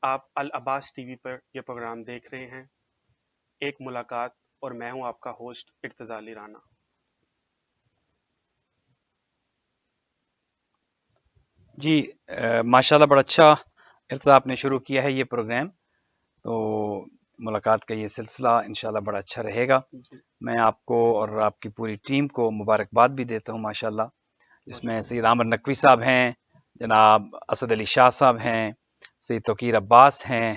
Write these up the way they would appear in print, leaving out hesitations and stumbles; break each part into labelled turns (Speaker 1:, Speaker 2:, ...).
Speaker 1: آپ العباس T V پر یہ programme دیکھ رہے ہیں، ایک ملاقات، اور میں ہوں آپ کا ہوسٹ ارتضیٰ علی رانا۔
Speaker 2: جی ماشاءاللہ بڑا اچھا ارتضیٰ آپ نے شروع کیا ہے یہ پروگرام، تو ملاقات کا یہ سلسلہ انشاءاللہ بڑا اچھا رہے گا۔
Speaker 1: جی
Speaker 2: میں آپ کو اور آپ کی پوری ٹیم کو مبارکباد بھی دیتا ہوں ماشاءاللہ، جس میں سید عامر نقوی صاحب ہیں، جناب اسد علی شاہ صاحب ہیں، سید توقیر عباس ہیں،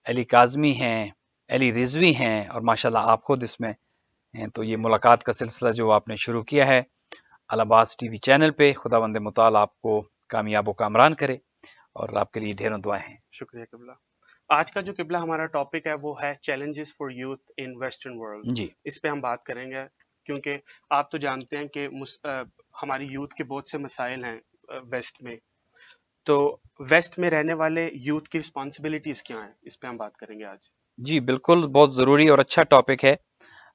Speaker 2: علی کاظمی ہیں، علی رضوی ہیں، اور ماشاءاللہ آپ خود اس میں ہیں۔ تو یہ ملاقات کا سلسلہ جو آپ نے شروع کیا ہے العباس ٹی وی چینل پہ، خداوند متعال آپ کو کامیاب و کامران کرے، اور آپ کے لیے ڈھیروں دعائیں ہیں۔
Speaker 1: شکریہ قبلہ۔ آج کا جو قبلہ ہمارا ٹاپک ہے وہ ہے challenges for youth in western world.
Speaker 2: جی
Speaker 1: اس پہ ہم بات کریں گے، کیونکہ آپ تو جانتے ہیں کہ ہماری یوتھ کے بہت سے مسائل ہیں ویسٹ میں، تو ویسٹ میں رہنے والے یوتھ کی رسپانسبلٹیز کیا ہیں، اس پہ ہم بات کریں گے آج۔
Speaker 2: جی بالکل، بہت ضروری اور اچھا ٹاپک ہے۔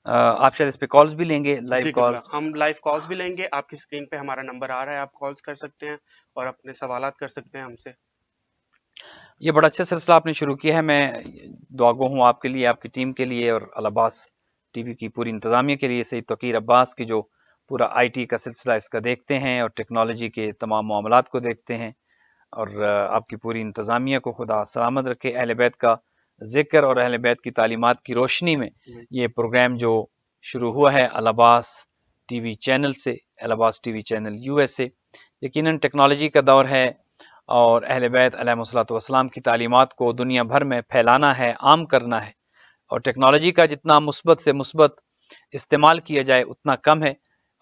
Speaker 2: آپ شاید اس پہ کالز بھی لیں گے، لائیو
Speaker 1: جی قبلہ،
Speaker 2: کالز۔
Speaker 1: ہم لائیو کالز بھی لیں گے، آپ کی اسکرین پہ ہمارا نمبر آ رہا ہے، آپ کالز کر سکتے ہیں اور اپنے سوالات کر سکتے ہیں ہم سے۔
Speaker 2: یہ بڑا اچھا سلسلہ آپ نے شروع کیا ہے، میں دعاگو ہوں آپ کے لیے، آپ کی ٹیم کے لیے، اور العباس ٹی وی کی پوری انتظامیہ کے لیے۔ سید توقیر عباس کی جو پورا آئی ٹی کا سلسلہ اس کا دیکھتے ہیں اور ٹیکنالوجی کے تمام معاملات کو دیکھتے ہیں، اور آپ کی پوری انتظامیہ کو خدا سلامت رکھے۔ اہل بیت کا ذکر اور اہل بیت کی تعلیمات کی روشنی میں یہ پروگرام جو شروع ہوا ہے العباس ٹی وی چینل سے، Al Abbas TV channel U S A, یقیناً ٹیکنالوجی کا دور ہے، اور اہل بیت علیہ الصلوۃ والسلام کی تعلیمات کو دنیا بھر میں پھیلانا ہے، عام کرنا ہے، اور ٹیکنالوجی کا جتنا مثبت سے مثبت استعمال کیا جائے اتنا کم ہے،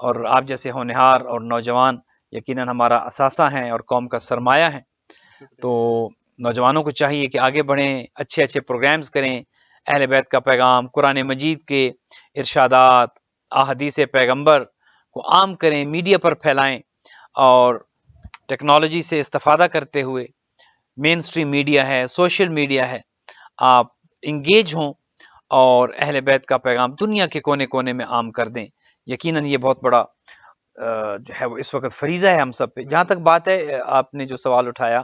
Speaker 2: اور آپ جیسے ہونہار اور نوجوان یقیناً ہمارا اثاثہ ہیں اور قوم کا سرمایہ ہیں۔ تو نوجوانوں کو چاہیے کہ آگے بڑھیں، اچھے اچھے پروگرامز کریں، اہل بیت کا پیغام، قرآن مجید کے ارشادات، احادیث پیغمبر کو عام کریں، میڈیا پر پھیلائیں، اور ٹیکنالوجی سے استفادہ کرتے ہوئے، مین سٹریم میڈیا ہے، سوشل میڈیا ہے، آپ انگیج ہوں اور اہل بیت کا پیغام دنیا کے کونے کونے میں عام کر دیں۔ یقیناً یہ بہت بڑا جو ہے وہ اس وقت فریضہ ہے ہم سب پہ۔ جہاں تک بات ہے، آپ نے جو سوال اٹھایا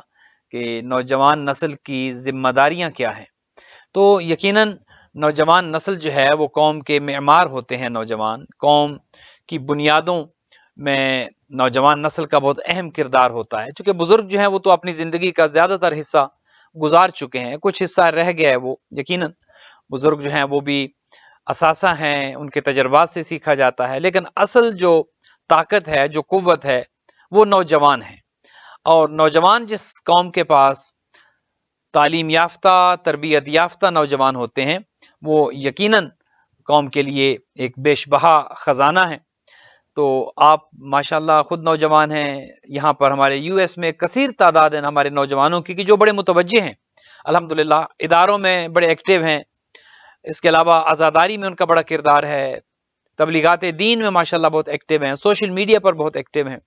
Speaker 2: کہ نوجوان نسل کی ذمہ داریاں کیا ہیں، تو یقیناً نوجوان نسل جو ہے وہ قوم کے معمار ہوتے ہیں۔ نوجوان قوم کی بنیادوں میں نوجوان نسل کا بہت اہم کردار ہوتا ہے، چونکہ بزرگ جو ہیں وہ تو اپنی زندگی کا زیادہ تر حصہ گزار چکے ہیں، کچھ حصہ رہ گیا ہے، وہ یقیناً بزرگ جو ہیں وہ بھی اثاثہ ہیں، ان کے تجربات سے سیکھا جاتا ہے، لیکن اصل جو طاقت ہے، جو قوت ہے، وہ نوجوان ہے۔ اور نوجوان جس قوم کے پاس تعلیم یافتہ، تربیت یافتہ نوجوان ہوتے ہیں، وہ یقیناً قوم کے لیے ایک بیش بہا خزانہ ہے۔ تو آپ ماشاءاللہ خود نوجوان ہیں، یہاں پر ہمارے یو ایس میں کثیر تعداد ہیں ہمارے نوجوانوں کی کہ جو بڑے متوجہ ہیں، الحمدللہ اداروں میں بڑے ایکٹیو ہیں، اس کے علاوہ عزاداری میں ان کا بڑا کردار ہے، تبلیغات دین میں ماشاءاللہ بہت ایکٹیو ہیں، سوشل میڈیا پر بہت ایکٹیو ہیں۔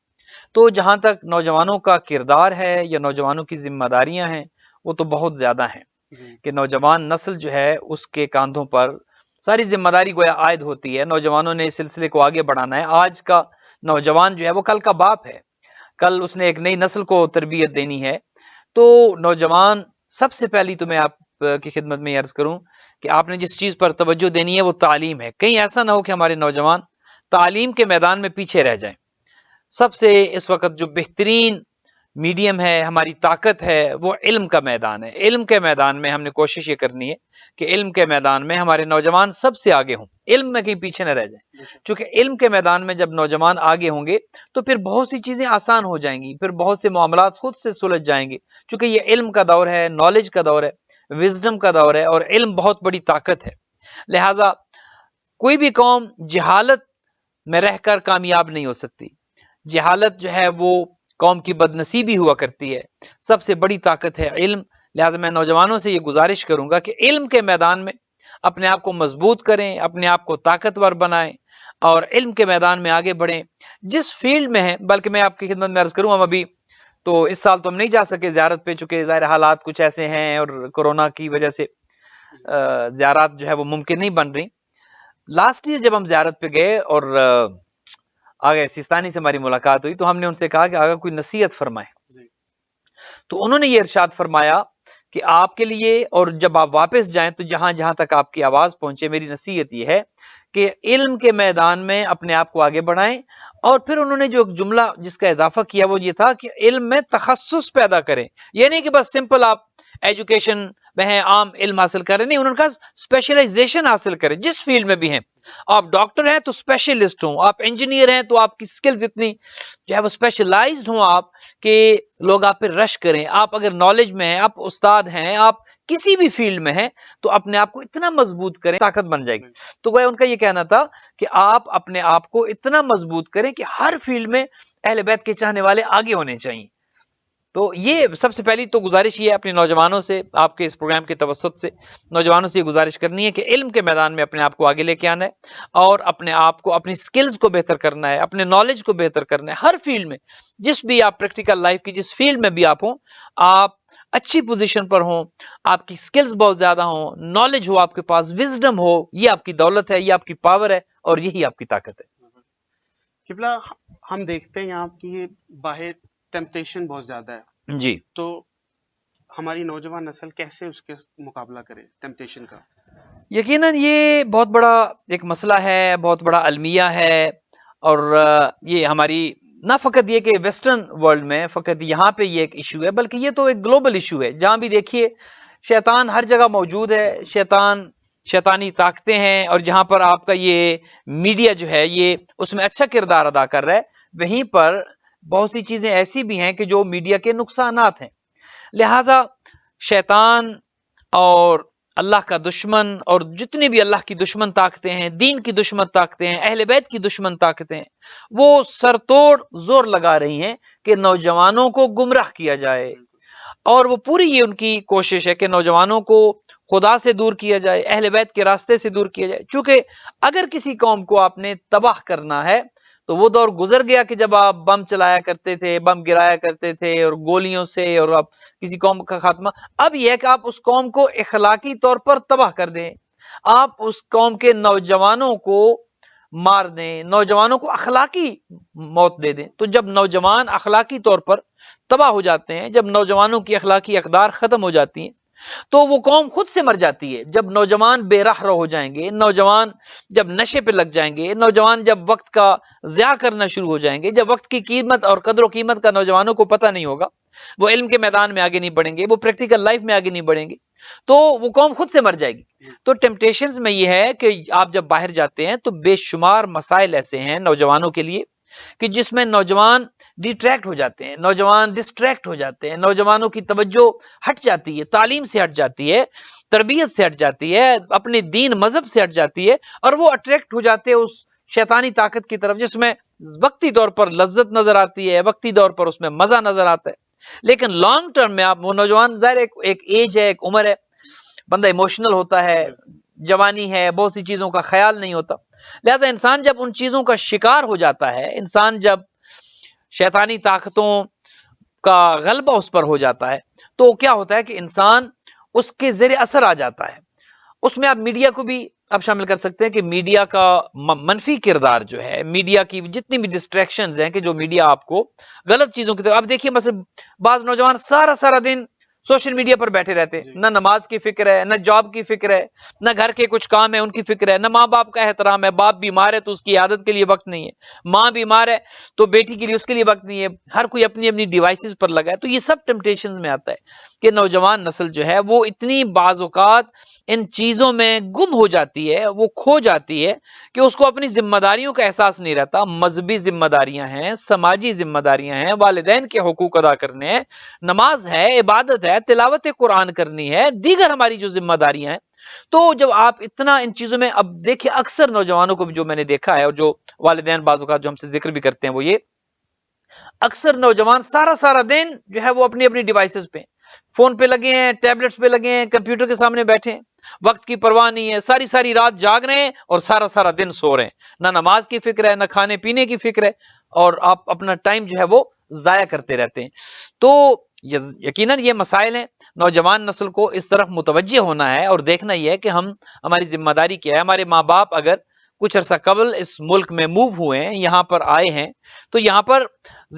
Speaker 2: تو جہاں تک نوجوانوں کا کردار ہے یا نوجوانوں کی ذمہ داریاں ہیں، وہ تو بہت زیادہ ہیں کہ نوجوان نسل جو ہے اس کے کاندھوں پر ساری ذمہ داری گویا عائد ہوتی ہے۔ نوجوانوں نے اس سلسلے کو آگے بڑھانا ہے۔ آج کا نوجوان جو ہے وہ کل کا باپ ہے، کل اس نے ایک نئی نسل کو تربیت دینی ہے۔ تو نوجوان سب سے پہلی تو میں آپ کی خدمت میں عرض کروں کہ آپ نے جس چیز پر توجہ دینی ہے وہ تعلیم ہے۔ کہیں ایسا نہ ہو کہ ہمارے نوجوان تعلیم کے میدان میں پیچھے رہ جائیں۔ سب سے اس وقت جو بہترین میڈیم ہے، ہماری طاقت ہے، وہ علم کا میدان ہے۔ علم کے میدان میں ہم نے کوشش یہ کرنی ہے کہ علم کے میدان میں ہمارے نوجوان سب سے آگے ہوں، علم میں کہیں پیچھے نہ رہ جائیں، چونکہ علم کے میدان میں جب نوجوان آگے ہوں گے تو پھر بہت سی چیزیں آسان ہو جائیں گی، پھر بہت سے معاملات خود سے سلجھ جائیں گے، چونکہ یہ علم کا دور ہے، نالج کا دور ہے، وزڈم کا دور ہے، اور علم بہت بڑی طاقت ہے۔ لہٰذا کوئی بھی قوم جہالت میں رہ کر کامیاب نہیں ہو سکتی۔ جہالت جو ہے وہ قوم کی بدنصیبی ہوا کرتی ہے۔ سب سے بڑی طاقت ہے علم۔ لہذا میں نوجوانوں سے یہ گزارش کروں گا کہ علم کے میدان میں اپنے آپ کو مضبوط کریں، اپنے آپ کو طاقتور بنائیں، اور علم کے میدان میں آگے بڑھیں جس فیلڈ میں ہیں۔ بلکہ میں آپ کی خدمت میں عرض کروں، ہم ابھی تو اس سال تو ہم نہیں جا سکے زیارت پہ، چونکہ ظاہر حالات کچھ ایسے ہیں اور کورونا کی وجہ سے زیارات جو ہے وہ ممکن نہیں بن رہی۔ لاسٹ ایئر جب ہم زیارت پہ گئے اور آگے سیستانی سے ہماری ملاقات ہوئی، تو ہم نے ان سے کہا کہ اگر کوئی نصیحت فرمائے، تو انہوں نے یہ ارشاد فرمایا کہ آپ کے لیے، اور جب آپ واپس جائیں تو جہاں جہاں تک آپ کی آواز پہنچے، میری نصیحت یہ ہے کہ علم کے میدان میں اپنے آپ کو آگے بڑھائیں. اور پھر انہوں نے جو ایک جملہ جس کا اضافہ کیا وہ یہ تھا کہ علم میں تخصص پیدا کریں. یہ نہیں کہ بس سمپل آپ ایجوکیشن میں ہیں، عام علم حاصل کریں، نہیں، انہوں نے کہا اسپیشلائزیشن حاصل کریں جس فیلڈ میں بھی ہیں. آپ ڈاکٹر ہیں تو اسپیشلسٹ ہوں، آپ انجینئر ہیں تو آپ کی سکلز اتنی جو ہے وہ اسپیشلائزڈ ہوں آپ، کہ لوگ آپ پہ رش کریں. آپ اگر نالج میں ہیں، آپ استاد ہیں، آپ کسی بھی فیلڈ میں ہیں، تو اپنے آپ کو اتنا مضبوط کریں، طاقت بن جائے گی. تو وہ ان کا یہ کہنا تھا کہ آپ اپنے آپ کو اتنا مضبوط کریں کہ ہر فیلڈ میں اہل بیت کے چاہنے والے آگے ہونے چاہیے. تو یہ سب سے پہلی تو گزارش یہ ہے اپنے نوجوانوں سے، آپ کے اس پروگرام کے توسط سے نوجوانوں سے یہ گزارش کرنی ہے کہ علم کے میدان میں اپنے آپ کو آگے لے کے آنا ہے، اور اپنے آپ کو، اپنی سکلز کو بہتر کرنا ہے، اپنے نالج کو بہتر کرنا ہے. ہر فیلڈ میں، جس بھی آپ پریکٹیکل لائف کی جس فیلڈ میں بھی آپ ہوں، آپ اچھی پوزیشن پر ہوں، آپ کی سکلز بہت زیادہ ہوں، نالج ہو آپ کے پاس، وزڈم ہو، یہ آپ کی دولت ہے، یہ آپ کی پاور ہے، اور یہی آپ کی طاقت ہے.
Speaker 1: قبلہ ہم دیکھتے ہیں یہاں کی باہر ٹیمپٹیشن بہت زیادہ ہے،
Speaker 2: جی،
Speaker 1: تو ہماری نوجوان نسل کیسے اس کے مقابلہ کرے ٹیمپٹیشن کا؟
Speaker 2: یقیناً یہ بہت بڑا ایک مسئلہ ہے، بہت بڑا المیہ ہے. اور یہ ہماری نہ فقط یہ کہ ویسٹرن ورلڈ میں فقط یہاں پہ یہ ایک ایشو ہے، بلکہ یہ تو ایک گلوبل ایشو ہے. جہاں بھی دیکھیے شیطان ہر جگہ موجود ہے، شیطانی طاقتیں ہیں، اور جہاں پر آپ کا یہ میڈیا جو ہے یہ اس میں اچھا کردار ادا کر رہا ہے، وہیں پر بہت سی چیزیں ایسی بھی ہیں کہ جو میڈیا کے نقصانات ہیں. لہٰذا شیطان اور اللہ کا دشمن اور جتنی بھی اللہ کی دشمن طاقتیں ہیں، دین کی دشمن طاقتیں ہیں، اہل بیت کی دشمن طاقتیں ہیں، وہ سر توڑ زور لگا رہی ہیں کہ نوجوانوں کو گمراہ کیا جائے. اور وہ پوری یہ ان کی کوشش ہے کہ نوجوانوں کو خدا سے دور کیا جائے، اہل بیت کے راستے سے دور کیا جائے. چونکہ اگر کسی قوم کو آپ نے تباہ کرنا ہے تو وہ دور گزر گیا کہ جب آپ بم چلایا کرتے تھے، بم گرایا کرتے تھے، اور گولیوں سے، اور آپ کسی قوم کا خاتمہ. اب یہ ہے کہ آپ اس قوم کو اخلاقی طور پر تباہ کر دیں، آپ اس قوم کے نوجوانوں کو مار دیں، نوجوانوں کو اخلاقی موت دے دیں. تو جب نوجوان اخلاقی طور پر تباہ ہو جاتے ہیں، جب نوجوانوں کی اخلاقی اقدار ختم ہو جاتی ہیں، تو وہ قوم خود سے مر جاتی ہے. جب نوجوان بے راہ رو ہو جائیں گے، نوجوان جب نشے پہ لگ جائیں گے، نوجوان جب وقت کا ضیاع کرنا شروع ہو جائیں گے، جب وقت کی قیمت اور قدر و قیمت کا نوجوانوں کو پتہ نہیں ہوگا، وہ علم کے میدان میں آگے نہیں بڑھیں گے، وہ پریکٹیکل لائف میں آگے نہیں بڑھیں گے، تو وہ قوم خود سے مر جائے گی. تو ٹیمپٹیشنز میں یہ ہے کہ آپ جب باہر جاتے ہیں تو بے شمار مسائل ایسے ہیں نوجوانوں کے لیے کہ جس میں نوجوان ڈیٹریکٹ ہو جاتے ہیں، نوجوان ڈسٹریکٹ ہو جاتے ہیں، نوجوانوں کی توجہ ہٹ جاتی ہے، تعلیم سے ہٹ جاتی ہے، تربیت سے ہٹ جاتی ہے، اپنے دین مذہب سے ہٹ جاتی ہے، اور وہ اٹریکٹ ہو جاتے ہیں اس شیطانی طاقت کی طرف جس میں وقتی طور پر لذت نظر آتی ہے، وقتی طور پر اس میں مزہ نظر آتا ہے. لیکن لانگ ٹرم میں آپ وہ نوجوان، ظاہر ایک ایج ہے، ایک عمر ہے، بندہ ایموشنل ہوتا ہے، جوانی ہے، بہت سی چیزوں کا خیال نہیں ہوتا. لہذا انسان جب ان چیزوں کا شکار ہو جاتا ہے، انسان جب شیطانی طاقتوں کا غلبہ اس پر ہو جاتا ہے، تو کیا ہوتا ہے کہ انسان اس کے زیر اثر آ جاتا ہے. اس میں آپ میڈیا کو بھی آپ شامل کر سکتے ہیں کہ میڈیا کا منفی کردار جو ہے، میڈیا کی جتنی بھی ڈسٹریکشنز ہیں کہ جو میڈیا آپ کو غلط چیزوں کی طرف، اب دیکھیے مثلا بعض نوجوان سارا دن سوشل میڈیا پر بیٹھے رہتے ہیں، نہ نماز کی فکر ہے، نہ جاب کی فکر ہے، نہ گھر کے کچھ کام ہے ان کی فکر ہے، نہ ماں باپ کا احترام ہے. باپ بیمار ہے تو اس کی عادت کے لیے وقت نہیں ہے، ماں بیمار ہے تو بیٹی کے لیے اس کے لیے وقت نہیں ہے، ہر کوئی اپنی اپنی ڈیوائسز پر لگا ہے. تو یہ سب ٹیمپٹیشنز میں آتا ہے کہ نوجوان نسل جو ہے وہ اتنی بعض اوقات ان چیزوں میں گم ہو جاتی ہے، وہ کھو جاتی ہے کہ اس کو اپنی ذمہ داریوں کا احساس نہیں رہتا. مذہبی ذمہ داریاں ہیں، سماجی ذمہ داریاں ہیں، والدین کے حقوق ادا کرنے ہیں، نماز ہے، عبادت ہے، تلاوت قرآن کرنی ہے، دیگر ہماری جو ذمہ داریاں ہیں. تو جب آپ اتنا ان چیزوں میں، اب دیکھیں اکثر نوجوانوں کو بھی جو میں نے دیکھا ہے اور جو والدین بعض اوقات جو ہم سے ذکر بھی کرتے ہیں وہ یہ اکثر نوجوان سارا دن جو ہے وہ اپنی اپنی ڈیوائسز پہ، فون پہ لگے ہیں، ٹیبلٹس پہ لگے ہیں، کمپیوٹر کے سامنے بیٹھے ہیں، وقت کی پرواہ نہیں ہے، ساری رات جاگ رہے ہیں اور سارا دن سو رہے ہیں. نہ نماز کی فکر ہے، نہ کھانے پینے کی فکر ہے، اور آپ اپنا ٹائم جو ہے وہ ضائع کرتے رہتے ہیں. تو یقیناً یہ مسائل ہیں. نوجوان نسل کو اس طرف متوجہ ہونا ہے اور دیکھنا یہ ہے کہ ہماری ذمہ داری کیا ہے. ہمارے ماں باپ اگر کچھ عرصہ قبل اس ملک میں موو ہوئے ہیں، یہاں پر آئے ہیں، تو یہاں پر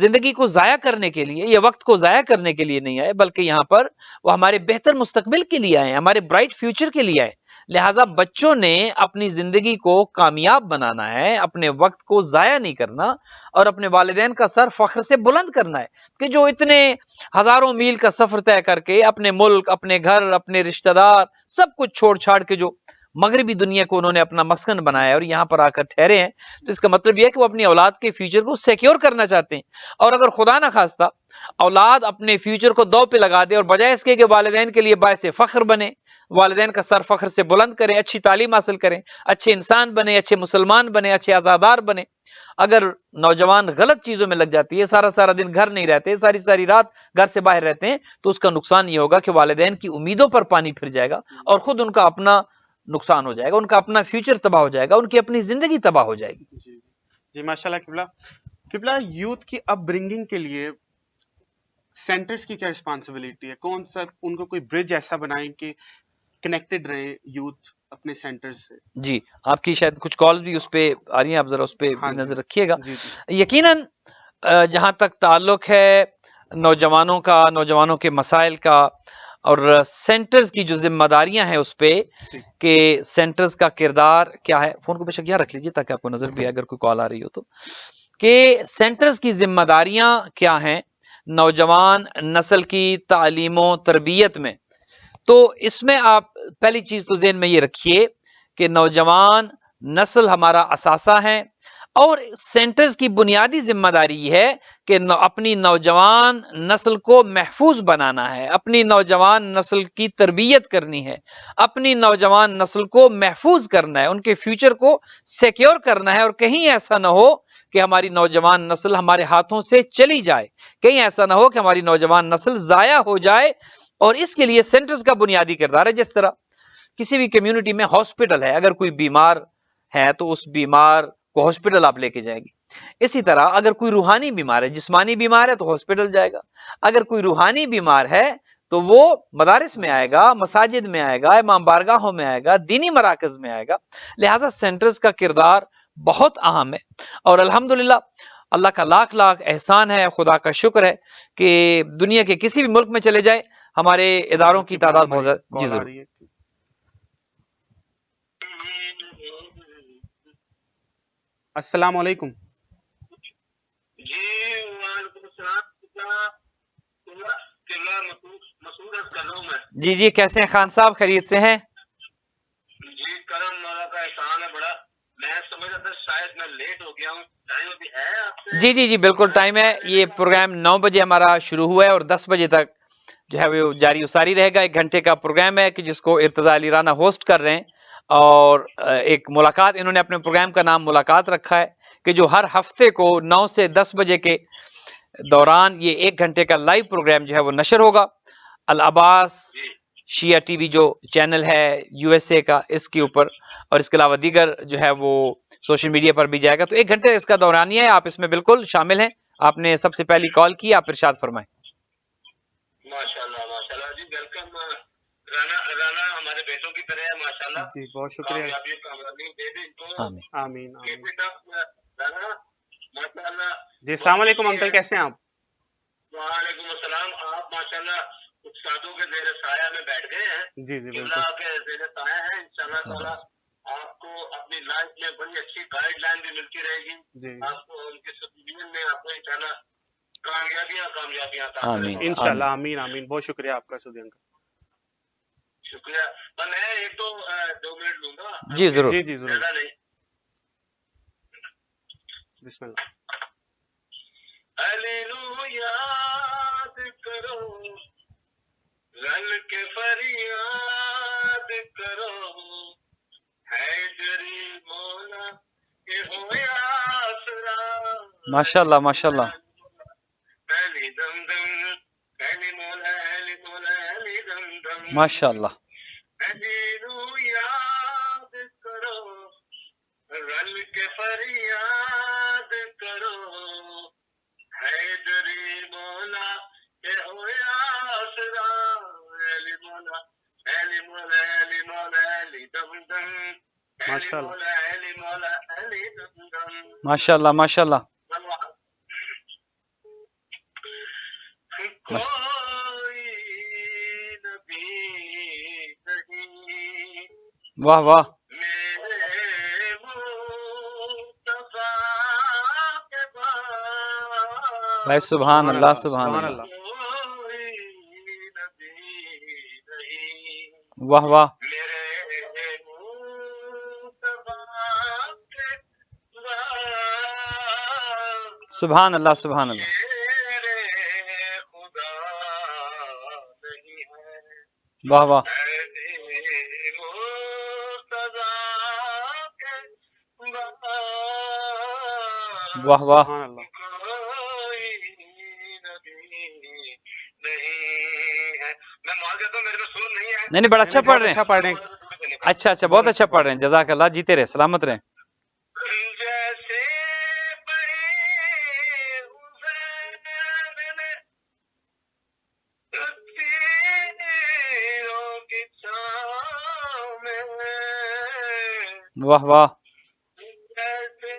Speaker 2: زندگی کو ضائع کرنے کے لیے یا وقت کو ضائع کرنے کے لیے نہیں آئے، بلکہ یہاں پر وہ ہمارے بہتر مستقبل کے لیے آئے ہیں، ہمارے برائٹ فیوچر کے لیے آئے۔ لہٰذا بچوں نے اپنی زندگی کو کامیاب بنانا ہے، اپنے وقت کو ضائع نہیں کرنا، اور اپنے والدین کا سر فخر سے بلند کرنا ہے کہ جو اتنے ہزاروں میل کا سفر طے کر کے اپنے ملک، اپنے گھر، اپنے رشتہ دار سب کچھ چھوڑ چھاڑ کے جو مغربی دنیا کو انہوں نے اپنا مسکن بنایا ہے اور یہاں پر آ کر ٹھہرے ہیں، تو اس کا مطلب یہ ہے کہ وہ اپنی اولاد کے فیوچر کو سیکیور کرنا چاہتے ہیں۔ اور اگر خدا نہ خواستہ اولاد اپنے فیوچر کو دو پہ لگا دے اور بجائے اس کے کہ والدین کے لیے باعث فخر بنے، والدین کا سر فخر سے بلند کریں، اچھی تعلیم حاصل کریں، اچھے انسان بنے، اچھے مسلمان بنے، اچھے عزادار بنے، اگر نوجوان غلط چیزوں میں لگ جاتی ہے، سارا سارا دن گھر نہیں رہتے، ساری ساری رات گھر سے باہر رہتے ہیں، تو اس کا نقصان یہ ہوگا کہ والدین کی امیدوں پر پانی پھر جائے گا اور خود ان کا اپنا نقصان ہو جائے گا، ان کا اپنا فیوچر تباہ ہو جائے گا، ان کی اپنی زندگی تباہ ہو جائے گی۔
Speaker 1: جی جی ماشاء اللہ قبلہ، قبلہ یوتھ کی اپ برنگنگ کے لیے سینٹرز کی کیا رسپانسبلٹی ہے؟ کون سا ان کو کوئی برج ایسا بنائیں کہ کنیکٹڈ رہے یوتھ اپنے سینٹرز سے؟
Speaker 2: جی، آپ کی شاید کچھ کال بھی اس پہ آ رہی ہیں، آپ ذرا اس پہ
Speaker 1: ہاں جی
Speaker 2: نظر رکھیے گا۔
Speaker 1: جی جی
Speaker 2: یقیناً جہاں تک تعلق ہے نوجوانوں کا، نوجوانوں کے مسائل کا، اور سینٹرز کی جو ذمہ داریاں ہیں اس پہ
Speaker 1: جی
Speaker 2: کہ سینٹرز کا کردار کیا ہے، فون کو بے شک یہاں رکھ لیجیے تاکہ آپ کو نظر بھی آئے اگر کوئی کال آ رہی ہو تو، کہ سینٹرز کی ذمہ داریاں کیا ہیں نوجوان نسل کی تعلیم و تربیت میں۔ تو اس میں آپ پہلی چیز تو ذہن میں یہ رکھیے کہ نوجوان نسل ہمارا اثاثہ ہے، اور سینٹرز کی بنیادی ذمہ داری یہ ہے کہ اپنی نوجوان نسل کو محفوظ بنانا ہے، اپنی نوجوان نسل کی تربیت کرنی ہے، اپنی نوجوان نسل کو محفوظ کرنا ہے، ان کے فیوچر کو سیکیور کرنا ہے، اور کہیں ایسا نہ ہو کہ ہماری نوجوان نسل ہمارے ہاتھوں سے چلی جائے، کہیں ایسا نہ ہو کہ ہماری نوجوان نسل ضائع ہو جائے۔ اور اس کے لیے سینٹرز کا بنیادی کردار ہے، جس طرح کسی بھی کمیونٹی میں ہاسپٹل ہے، اگر کوئی بیمار ہے تو اس بیمار کو ہاسپٹل آپ لے کے جائیں گے، اسی طرح اگر کوئی روحانی بیمار ہے، جسمانی بیمار ہے تو ہاسپٹل جائے گا، اگر کوئی روحانی بیمار ہے تو وہ مدارس میں آئے گا، مساجد میں آئے گا، امام بارگاہوں میں آئے گا، دینی مراکز میں آئے گا۔ لہٰذا سینٹرز کا کردار بہت اہم ہے، اور الحمدللہ اللہ کا لاکھ لاکھ احسان ہے، خدا کا شکر ہے کہ دنیا کے کسی بھی ملک میں چلے جائیں ہمارے اداروں کی تعداد بہت زیادہ۔ جی
Speaker 1: کال آ
Speaker 2: ضرور۔
Speaker 1: رہی ہے۔ السلام علیکم۔
Speaker 3: جی وعلیکم السلام، مسعود کر رہا ہوں میں۔
Speaker 2: جی جی، کیسے ہیں خان صاحب، خیریت سے ہیں؟
Speaker 3: جی کرم مولا کا احسان ہے بڑا، میں سمجھ رہا تھا شاید میں لیٹ ہو گیا ہوں، ٹائم ابھی ہے آپ سے؟
Speaker 2: جی جی جی بالکل ٹائم ہے، یہ پروگرام 9 بجے ہمارا شروع ہوا ہے اور 10 بجے تک جو ہے وہ جاری و ساری رہے گا۔ 1 گھنٹے کا پروگرام ہے کہ جس کو ارتضیٰ علی رانا ہوسٹ کر رہے ہیں، اور ایک ملاقات، انہوں نے اپنے پروگرام کا نام ملاقات رکھا ہے، کہ جو ہر ہفتے کو 9 سے 10 بجے کے دوران یہ 1 گھنٹے کا لائیو پروگرام جو ہے وہ نشر ہوگا۔ العباس شیعہ ٹی وی جو چینل ہے یو ایس اے کا، اس کے اوپر، اور اس کے علاوہ دیگر جو ہے وہ سوشل میڈیا پر بھی جائے گا۔ تو 1 گھنٹے اس کا دورانیہ ہے، آپ اس میں بالکل شامل ہیں۔ آپ نے سب سے پہلی کال کی، آپ ارشاد فرمائیں۔
Speaker 3: ماشاءاللہ ماشاءاللہ جی، ویلکم رانا ہمارے بیٹوں کی طرح ہے ماشاءاللہ،
Speaker 1: جی بہت شکریہ۔
Speaker 3: کامیابی دے دے ان کو۔
Speaker 2: آمین
Speaker 1: آمین آمین۔
Speaker 3: رانا ماشاءاللہ۔
Speaker 1: جی السلام علیکم انکل، کیسے ہیں آپ؟
Speaker 3: وعلیکم السلام، آپ ماشاءاللہ استادوں کے زیر سایہ میں بیٹھ گئے ہیں،
Speaker 1: جی جی
Speaker 3: قبلہ
Speaker 1: بالکل۔
Speaker 3: کے زیر سایہ ہیں، انشاءاللہ تعالیٰ آپ کو اپنی لائف میں بڑی اچھی گائیڈ لائن بھی ملتی رہے گی،
Speaker 1: جی
Speaker 3: آپ کو ان کے سپیرین میں آپ کو انشاءاللہ کامیابیاں عطا کرے
Speaker 2: آمین
Speaker 3: مولا۔
Speaker 1: انشاءاللہ آمین آمین، بہت شکریہ آپ کا سعودی انکل۔
Speaker 3: شکریہ، میں ایک تو 2 منٹ لوں گا،
Speaker 2: جی ضرور۔
Speaker 1: جی جی ضرور،
Speaker 3: زیادہ نہیں۔
Speaker 1: بسم اللہ۔
Speaker 3: علی رو یاد کرو، رل کے فریاد کرو، حیدری مولا کے ہو آسرا،
Speaker 2: ماشاءاللہ ماشاءاللہ۔
Speaker 3: علی دم دم، علی مولا علی مولا علی دم دم،
Speaker 2: ماشاءاللہ۔
Speaker 3: علی رو یاد کرو، رل کے فریاد کرو، حیدری مولا کے ہو آسرا، علی مولا علی مولا علی مولا علی دم دم،
Speaker 1: ماشاء اللہ
Speaker 3: مولا علی مولا علی دمدم
Speaker 2: ماشاء اللہ ماشاء اللہ
Speaker 3: کوئی نبی نہیں
Speaker 2: واہ واہ
Speaker 3: میرے مصطفیٰ کے بعد
Speaker 2: بھائی سبحان اللہ سبحان
Speaker 1: سبحان
Speaker 2: اللہ
Speaker 1: اللہ
Speaker 3: کوئی نبی نہیں
Speaker 2: واہ واہ
Speaker 3: میرے مصطفیٰ کے بعد
Speaker 2: سبحان اللہ سبحان اللہ
Speaker 3: میرے خدا نہیں ہے
Speaker 2: واہ واہ واہ واہ
Speaker 1: سبحان اللہ
Speaker 2: نہیں بڑا اچھا پڑھ رہے ہیں
Speaker 1: اچھا پڑھ رہے ہیں
Speaker 2: اچھا بہت اچھا پڑھ رہے ہیں جزاک اللہ جیتے رہے سلامت رہیں
Speaker 3: جیسے بڑے حسین نے تیروں کی چھاؤں میں
Speaker 2: واہ واہ
Speaker 3: جیسے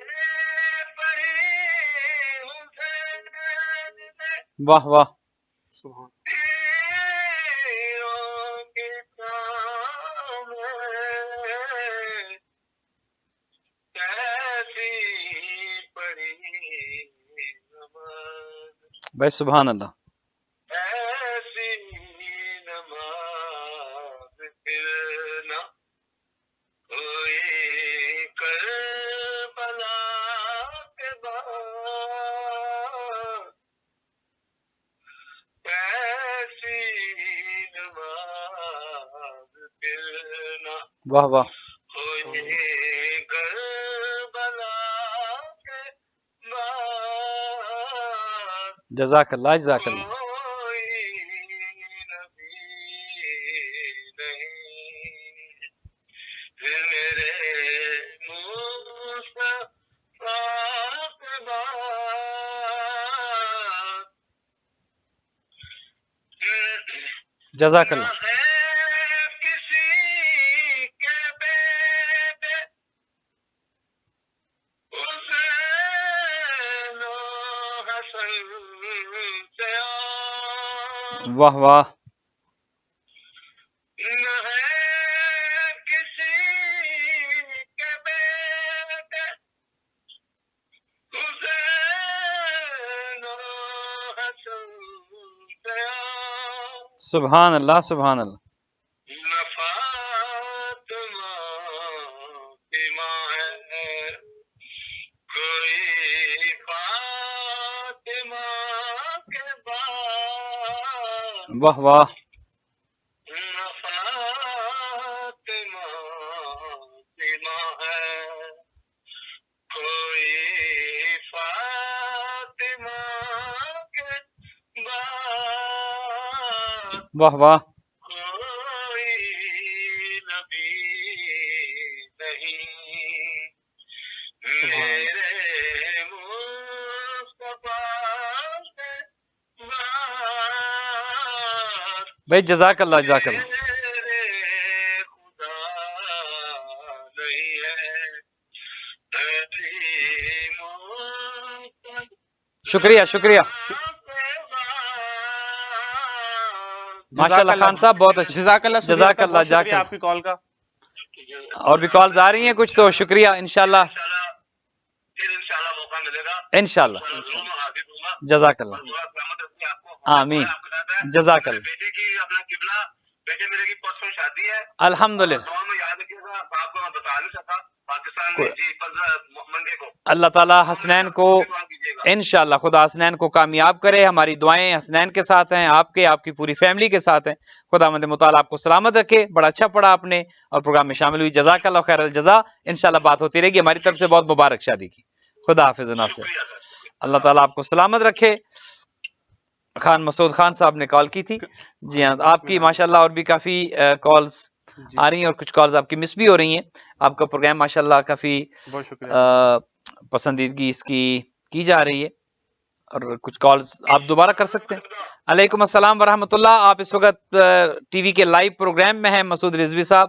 Speaker 3: بڑے حسین نے
Speaker 2: واہ واہ
Speaker 1: سبحان
Speaker 3: تیروں کی چھاؤں میں کیسی پڑی نماز
Speaker 2: بھائی سبحان اللہ
Speaker 3: ایسی نماز پھر نہ کوئی کربلا کے بعد ایسی نماز پھر نہ
Speaker 2: واہ واہ
Speaker 3: کوئی کربلا کے بعد
Speaker 2: جزاک اللہ جزاک اللہ
Speaker 3: کوئی نبی نہیں پھر میرے مصطفیٰ کے بعد
Speaker 2: جزاک
Speaker 3: نہ
Speaker 2: اللہ
Speaker 3: ہے کسی کے بیٹے حسین و حسن سے عام
Speaker 2: واہ واہ
Speaker 3: نہ ہے کسی کے بیٹے حسین و حسن سے عام
Speaker 2: سبحان اللہ سبحان اللہ
Speaker 3: نہ فاطمہ کی ماں ہے کوئی فاطمہ کے بعد
Speaker 2: واہ واہ
Speaker 3: نہ فاطمہ کی ماں ہے کوئی فاطمہ کے بعد
Speaker 2: واہ واہ
Speaker 3: کوئی نبی نہیں میرے مصطفیٰ کے بعد
Speaker 2: بھائی جزاک اللہ جزاک اللہ
Speaker 3: میرے خدا نہیں ہے علی مصطفیٰ
Speaker 2: شکریہ شکریہ
Speaker 3: کے بعد
Speaker 2: ماشاء اللہ خان صاحب بہت اچھا
Speaker 1: جزاک اللہ سنیے
Speaker 2: جزاک
Speaker 1: صاحب،
Speaker 2: اللہ
Speaker 1: بہت
Speaker 2: جزاک
Speaker 1: شکریہ
Speaker 2: اللہ
Speaker 1: آپ کی کال کا
Speaker 2: اور بھی کالز آ رہی ہیں کچھ تو شکریہ انشاءاللہ
Speaker 3: پھر انشاءاللہ موقع ملے گا
Speaker 2: انشاءاللہ
Speaker 3: ضرور میں حاضر ہوں گا
Speaker 2: جزاک اللہ
Speaker 3: اور دعا سلامت رکھیے آپ کو
Speaker 2: آمین
Speaker 3: آپ کے ساتھ ہے
Speaker 2: جزاک
Speaker 3: میرے
Speaker 2: اللہ
Speaker 3: بیٹے کی اپنا قبلہ بیٹے میرے کی پرسوں شادی ہے
Speaker 2: الحمدللہ
Speaker 3: دعا میں یاد رکھیے گا آپ کو میں بتا نہیں سکا پاکستان میں جی 15 منڈے کو
Speaker 2: اللہ تعالیٰ حسنین کو
Speaker 3: دعا کیجیے گا
Speaker 2: انشاءاللہ خدا حسنین کو کامیاب کرے ہماری دعائیں حسنین کے ساتھ ہیں آپ کی پوری فیملی کے ساتھ ہیں خدا مند مطالعہ آپ کو سلامت رکھے بڑا اچھا پڑھا آپ نے اور پروگرام میں شامل ہوئی جزاک اللہ خیر الجزا انشاءاللہ بات ہوتی رہے گی ہماری طرف سے بہت مبارک شادی کی خدا حافظ ناصر
Speaker 3: شکریہ سر
Speaker 2: اللہ تعالیٰ آپ کو سلامت رکھے خان مسعود خان صاحب نے کال کی تھی جی ہاں آپ کی ماشاءاللہ اور بھی کافی کالز آ رہی ہیں اور کچھ کالز آپ کی مس بھی ہو رہی ہیں آپ کا پروگرام ماشاءاللہ کافی
Speaker 1: بہت شکریہ
Speaker 2: پسندیدگی اس کی جا رہی ہے اور کچھ کالز آپ دوبارہ کر سکتے ہیں علیکم السلام ورحمۃ اللہ آپ اس وقت ٹی وی کے لائیو پروگرام میں ہیں مسعود رضوی صاحب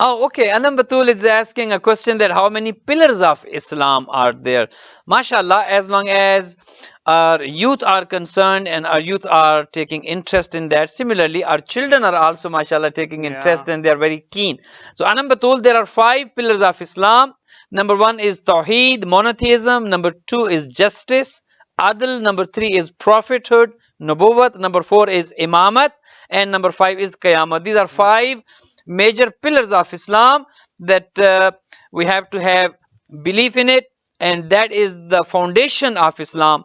Speaker 2: Oh, okay. Anam Batul is asking a question that how many pillars of Islam are there? MashaAllah, as long as our youth are concerned and our youth are taking interest in that. Similarly, our children are also, MashaAllah, taking interest and they are very keen. So, Anam Batul, there are 5 pillars of Islam. Number 1 is Tawheed, monotheism. Number 2 is justice, Adl. Number 3 is prophethood, Nubuwwat. Number 4 is Imamat. And number 5 is Qiyamah. These are 5 major pillars of Islam that we have to have belief in it, and that is the foundation of Islam,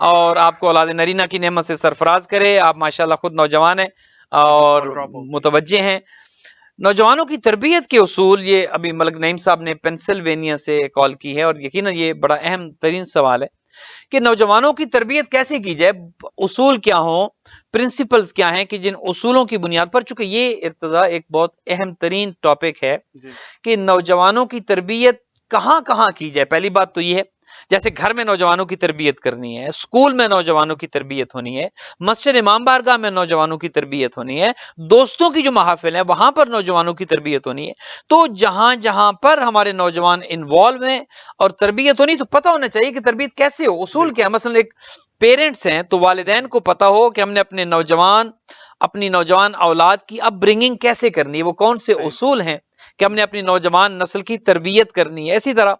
Speaker 2: اور آپ کو اولاد نرینہ کی نعمت سے سرفراز کرے. آپ ماشاءاللہ خود نوجوان ہیں اور متوجہ ہیں. نوجوانوں کی تربیت کے اصول، یہ ابھی ملک نعیم صاحب نے پینسلوینیا سے کال کی ہے اور یقیناً یہ بڑا اہم ترین سوال ہے کہ نوجوانوں کی تربیت کیسے کی جائے، اصول کیا ہوں، پرنسپلز کیا ہیں کہ جن اصولوں کی بنیاد پر، چونکہ یہ ارتضیٰ ایک بہت اہم ترین ٹاپک ہے کہ نوجوانوں کی تربیت کہاں کہاں کی جائے. پہلی بات تو یہ ہے جیسے گھر میں نوجوانوں کی تربیت کرنی ہے، اسکول میں نوجوانوں کی تربیت ہونی ہے، مسجد امام بارگاہ میں نوجوانوں کی تربیت ہونی ہے، دوستوں کی جو محافل ہیں وہاں پر نوجوانوں کی تربیت ہونی ہے. تو جہاں جہاں پر ہمارے نوجوان انوالو ہیں اور تربیت ہونی، تو پتہ ہونا چاہیے کہ تربیت کیسے ہو، اصول کیا ہے. مثلا ایک پیرنٹس ہیں تو والدین کو پتہ ہو کہ ہم نے اپنی نوجوان اولاد کی اپ برنگنگ کیسے کرنی ہے، وہ کون سے اصول ہیں کہ ہم نے اپنی نوجوان نسل کی تربیت کرنی ہے. اسی طرح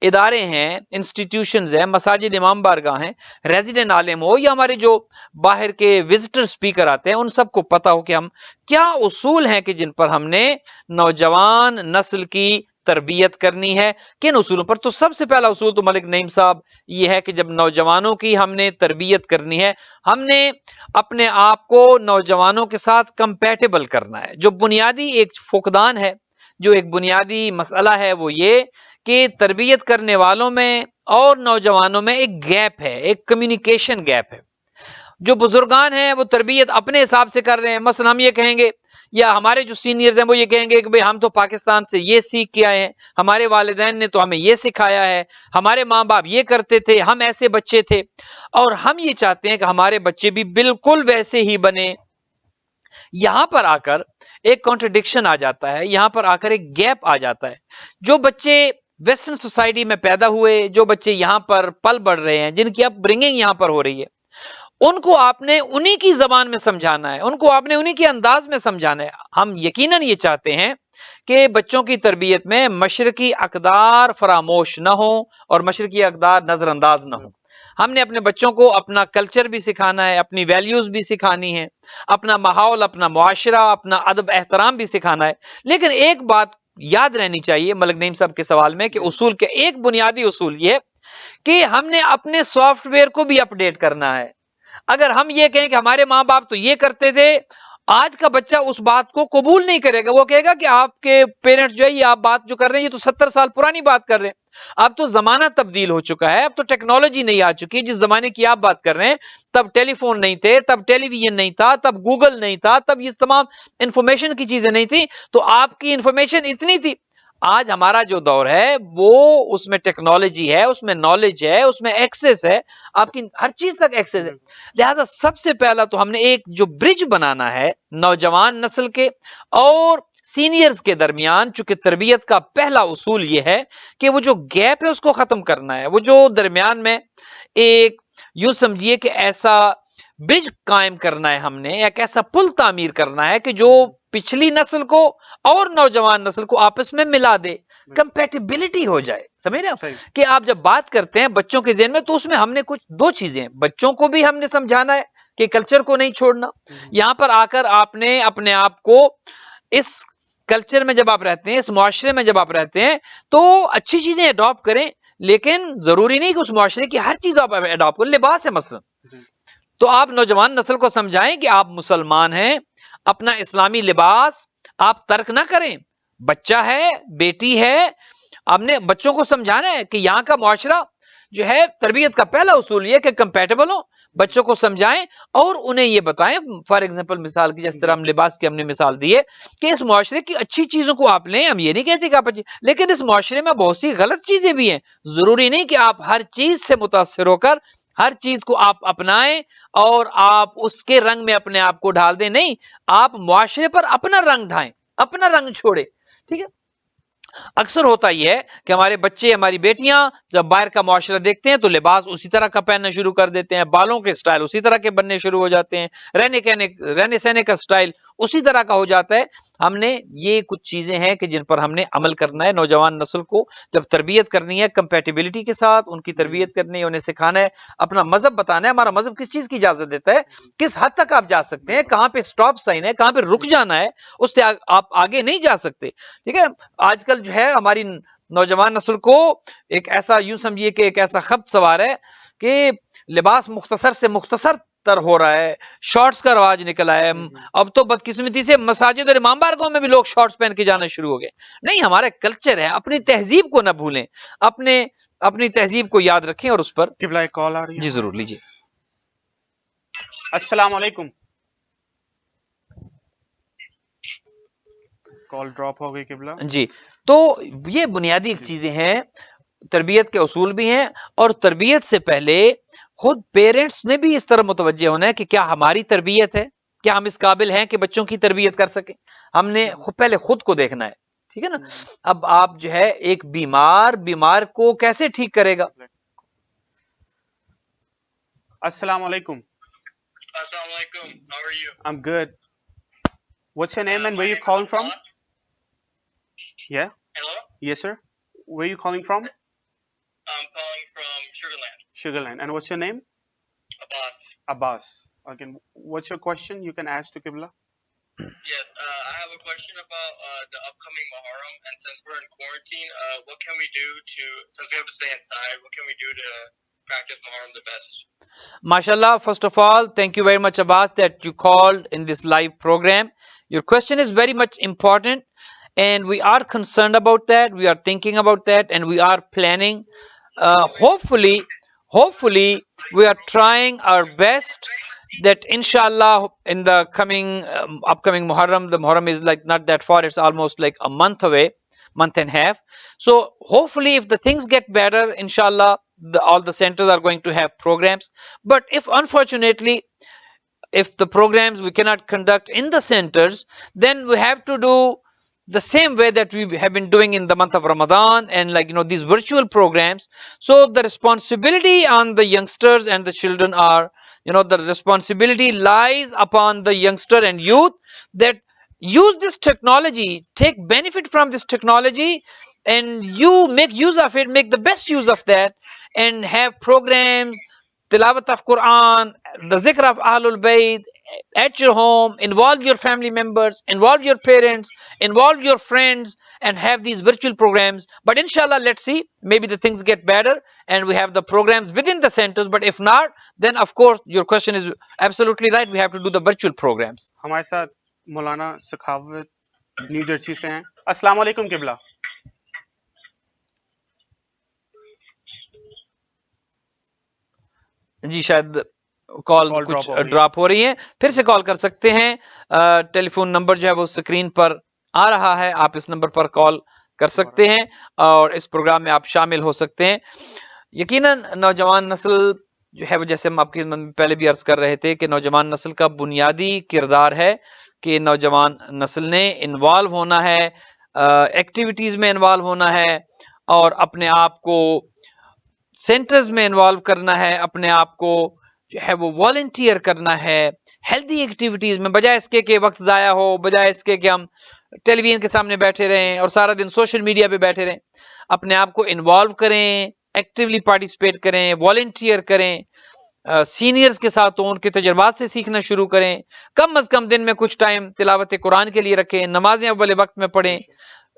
Speaker 2: ادارے ہیں، انسٹیٹیوشنز ہیں، مساجد امام بارگاہ ہیں، ریزیڈنٹ عالم ہو یا ہمارے جو باہر کے وزٹر سپیکر آتے ہیں، ان سب کو پتہ ہو کہ ہم کیا اصول ہیں کہ جن پر ہم نے نوجوان نسل کی تربیت کرنی ہے، کن اصولوں پر. تو سب سے پہلا اصول تو ملک نعیم صاحب یہ ہے کہ جب نوجوانوں کی ہم نے تربیت کرنی ہے، ہم نے اپنے آپ کو نوجوانوں کے ساتھ کمپیٹیبل کرنا ہے. جو بنیادی ایک فقدان ہے، جو ایک بنیادی مسئلہ ہے، وہ یہ کہ تربیت کرنے والوں میں اور نوجوانوں میں ایک گیپ ہے، ایک کمیونیکیشن گیپ ہے. جو بزرگان ہیں وہ تربیت اپنے حساب سے کر رہے ہیں. مثلا ہم یہ کہیں گے یا ہمارے جو سینئرز ہیں وہ یہ کہیں گے کہ بھئی ہم تو پاکستان سے یہ سیکھ کے آئے ہیں، ہمارے والدین نے تو ہمیں یہ سکھایا ہے، ہمارے ماں باپ یہ کرتے تھے، ہم ایسے بچے تھے، اور ہم یہ چاہتے ہیں کہ ہمارے بچے بھی بالکل ویسے ہی بنے. یہاں پر آ کر ایک کانٹرڈکشن آ جاتا ہے، یہاں پر آ کر ایک گیپ آ جاتا ہے. جو بچے ویسٹرن سوسائٹی میں پیدا ہوئے، جو بچے یہاں پر پل بڑھ رہے ہیں، جن کی اپ برنگنگ یہاں پر ہو رہی ہے، ان کو آپ نے انہی کی زبان میں سمجھانا ہے، ان کو آپ نے انہی کے انداز میں سمجھانا ہے. ہم یقیناً یہ چاہتے ہیں کہ بچوں کی تربیت میں مشرقی اقدار فراموش نہ ہوں اور مشرقی اقدار نظر انداز نہ ہوں. ہم نے اپنے بچوں کو اپنا کلچر بھی سکھانا ہے، اپنی ویلیوز بھی سکھانی ہے، اپنا ماحول، اپنا معاشرہ، اپنا ادب احترام بھی سکھانا ہے. لیکن ایک بات یاد رہنی چاہیے ملک نعیم صاحب کے سوال میں کہ اصول کے ایک بنیادی اصول یہ کہ ہم نے اپنے سافٹ ویئر کو بھی اپڈیٹ کرنا ہے. اگر ہم یہ کہیں کہ ہمارے ماں باپ تو یہ کرتے تھے، آج کا بچہ اس بات کو قبول نہیں کرے گا. وہ کہے گا کہ آپ کے پیرنٹس جو ہے یہ آپ بات جو کر رہے ہیں یہ تو 70 سال پرانی بات کر رہے ہیں. اب تو زمانہ تبدیل ہو چکا ہے، اب تو ٹیکنالوجی نہیں آ چکی. جس زمانے کی آپ بات کر رہے ہیں تب ٹیلی فون نہیں تھے، تب ٹیلی ویژن نہیں تھا، تب گوگل نہیں تھا، تب یہ تمام انفارمیشن کی چیزیں نہیں تھی. تو آپ کی انفارمیشن اتنی تھی. آج ہمارا جو دور ہے وہ اس میں ٹیکنالوجی ہے، اس میں نالج ہے، اس میں ایکسس ہے، آپ کی ہر چیز تک ایکسس ہے. لہذا سب سے پہلا تو ہم نے ایک جو برج بنانا ہے نوجوان نسل کے اور سینئرز کے درمیان، چونکہ تربیت کا پہلا اصول یہ ہے کہ وہ جو گیپ ہے اس کو ختم کرنا ہے. وہ جو درمیان میں ایک یوں سمجھیے کہ ایسا برج قائم کرنا ہے، ہم نے ایک ایسا پل تعمیر کرنا ہے کہ جو پچھلی نسل کو اور نوجوان نسل کو آپس میں ملا دے، کمپیٹیبلٹی ہو جائے. سمجھ رہے ہیں کہ آپ جب بات کرتے ہیں بچوں کے ذہن میں تو اس میں ہم نے کچھ دو چیزیں، بچوں کو بھی ہم نے سمجھانا ہے کہ کلچر کو نہیں چھوڑنا. یہاں پر آ کر آپ نے اپنے آپ کو اس کلچر میں جب آپ رہتے ہیں، اس معاشرے میں جب آپ رہتے ہیں تو اچھی چیزیں اڈاپٹ کریں، لیکن ضروری نہیں کہ اس معاشرے کی ہر چیز آپ اڈاپٹ کریں. لباس ہے مثلا، تو آپ نوجوان نسل کو سمجھائیں کہ آپ مسلمان ہیں، اپنا اسلامی لباس آپ ترک نہ کریں. بچہ ہے، بیٹی ہے، ہم نے بچوں کو سمجھانا ہے کہ یہاں کا معاشرہ جو ہے، تربیت کا پہلا اصول یہ کہ کمپیٹیبل ہو. بچوں کو سمجھائیں اور انہیں یہ بتائیں، فار ایگزامپل مثال کی جس طرح ہم لباس کی ہم نے مثال دی ہے کہ اس معاشرے کی اچھی چیزوں کو آپ لیں. ہم یہ نہیں کہتے کہ آپ اچھی، لیکن اس معاشرے میں بہت سی غلط چیزیں بھی ہیں. ضروری نہیں کہ آپ ہر چیز سے متاثر ہو کر ہر چیز کو آپ اپنائیں اور آپ اس کے رنگ میں اپنے آپ کو ڈال دیں. نہیں، آپ معاشرے پر اپنا رنگ ڈھائیں، اپنا رنگ چھوڑے. ٹھیک ہے. اکثر ہوتا یہ ہے کہ ہمارے بچے، ہماری بیٹیاں جب باہر کا معاشرہ دیکھتے ہیں تو لباس اسی طرح کا پہننا شروع کر دیتے ہیں، بالوں کے سٹائل اسی طرح کے بننے شروع ہو جاتے ہیں، رہنے سہنے کا سٹائل اسی طرح کا ہو جاتا ہے. ہم نے یہ کچھ چیزیں ہیں کہ جن پر ہم نے عمل کرنا ہے. نوجوان نسل کو جب تربیت کرنی ہے کمپیٹیبلٹی کے ساتھ، ان کی تربیت کرنی ہے، انہیں سکھانا ہے، اپنا مذہب بتانا ہے. ہمارا مذہب کس چیز کی اجازت دیتا ہے، کس حد تک آپ جا سکتے ہیں، کہاں پہ سٹاپ سائن ہے، کہاں پہ رک جانا ہے، اس سے آپ آگے نہیں جا سکتے. ٹھیک ہے. آج کل جو ہے ہماری نوجوان نسل کو ایک ایسا یوں سمجھیے کہ ایک ایسا خبت سوار ہے کہ لباس مختصر سے مختصر تر ہو رہا ہے, شارٹس کا رواج نکلا ہے. اب تو بدقسمتی سے مساجد اور امام بارگاہوں میں بھی لوگ شارٹس پہن کے جانا شروع ہو گئے. نہیں, ہمارا کلچر ہے, اپنی تہذیب کو نہ بھولیں, اپنی تہذیب کو یاد رکھیں اور اس پر.
Speaker 1: قبلہ ایک کال آ رہی ہے.
Speaker 2: جی ضرور لیجیے.
Speaker 1: السلام علیکم. کال ڈراپ ہو گئی قبلہ.
Speaker 2: جی, تو یہ بنیادی چیزیں ہیں, تربیت کے اصول بھی ہیں, اور تربیت سے پہلے خود پیرنٹس نے بھی اس طرح متوجہ ہونا ہے کہ کیا ہماری تربیت ہے, کیا ہم اس قابل ہیں کہ بچوں کی تربیت کر سکیں. ہم نے پہلے خود کو دیکھنا ہے, ٹھیک ہے نا. اب آپ جو ہے ایک بیمار کو کیسے ٹھیک کرے گا.
Speaker 1: السلام علیکم.
Speaker 3: السلام علیکم. How are you?
Speaker 1: I'm good. What's your name and where you calling from? Yeah.
Speaker 3: Hello?
Speaker 1: Yes, sir. Where you calling from?
Speaker 3: I'm calling from Sugarland.
Speaker 1: Sugarland. And what's your name?
Speaker 3: Abbas.
Speaker 1: Abbas. Okay. What's your question? You can ask to Qibla.
Speaker 3: Yes, I have a question about the upcoming Muharram, and since we're in quarantine, what can we do since we have to stay inside, what can we do to practice Muharram the best?
Speaker 2: MashaAllah, first of all, thank you very much, Abbas, that you called in this live program. Your question is very much important, and we are concerned about that. We are thinking about that, and we are planning. Hopefully, we are trying our best that inshallah in the upcoming Muharram, the Muharram is like not that far, it's almost like a month away, month and a half. So hopefully if the things get better, inshallah, all the centers are going to have programs. But if unfortunately, if the programs we cannot conduct in the centers, then we have to do the same way that we have been doing in the month of Ramadan, and these virtual programs. So the responsibility on the youngsters and the children are, the responsibility lies upon the youngster and youth that use this technology, take benefit from this technology, and you make use of it, make the best use of that, and have programs, tilawat of Quran, the zikr of Ahlul Bayt at your home, involve your family members, involve your parents, involve your friends, and have these virtual programs. But inshallah, let's see, maybe the things get better and we have the programs within the centers. But if not, then of course your question is absolutely right, we have to do the virtual programs.
Speaker 1: ہمارے ساتھ مولانا سخاوت new Jersey سے ہیں. السلام علیکم قبلہ.
Speaker 2: جی شاید کال کچھ ڈراپ ہو رہی ہے, پھر سے کال کر سکتے ہیں. ٹیلی فون نمبر جو ہے وہ اسکرین پر آ رہا ہے, آپ اس نمبر پر کال کر سکتے ہیں اور اس پروگرام میں آپ شامل ہو سکتے ہیں. یقیناً نوجوان نسل جو ہے وہ, جیسے ہم آپ کی پہلے بھی عرض کر رہے تھے کہ نوجوان نسل کا بنیادی کردار ہے کہ نوجوان نسل نے انوالو ہونا ہے, ایکٹیویٹیز میں انوالو ہونا ہے, اور اپنے آپ کو سینٹرز میں انوالو کرنا ہے, اپنے آپ کو جو ہے وہ والنٹیئر کرنا ہے ہیلدی ایکٹیویٹیز میں, بجائے اس کے کہ وقت ضائع ہو, بجائے اس کے کہ ہم ٹیلی ویژن کے سامنے بیٹھے رہیں اور سارا دن سوشل میڈیا پہ بیٹھے رہیں. اپنے آپ کو انوالو کریں, ایکٹیولی پارٹیسپیٹ کریں, والنٹیئر کریں, سینئرز کے ساتھ ان کے تجربات سے سیکھنا شروع کریں, کم از کم دن میں کچھ ٹائم تلاوت قرآن کے لیے رکھیں, نمازیں اول وقت میں پڑھیں.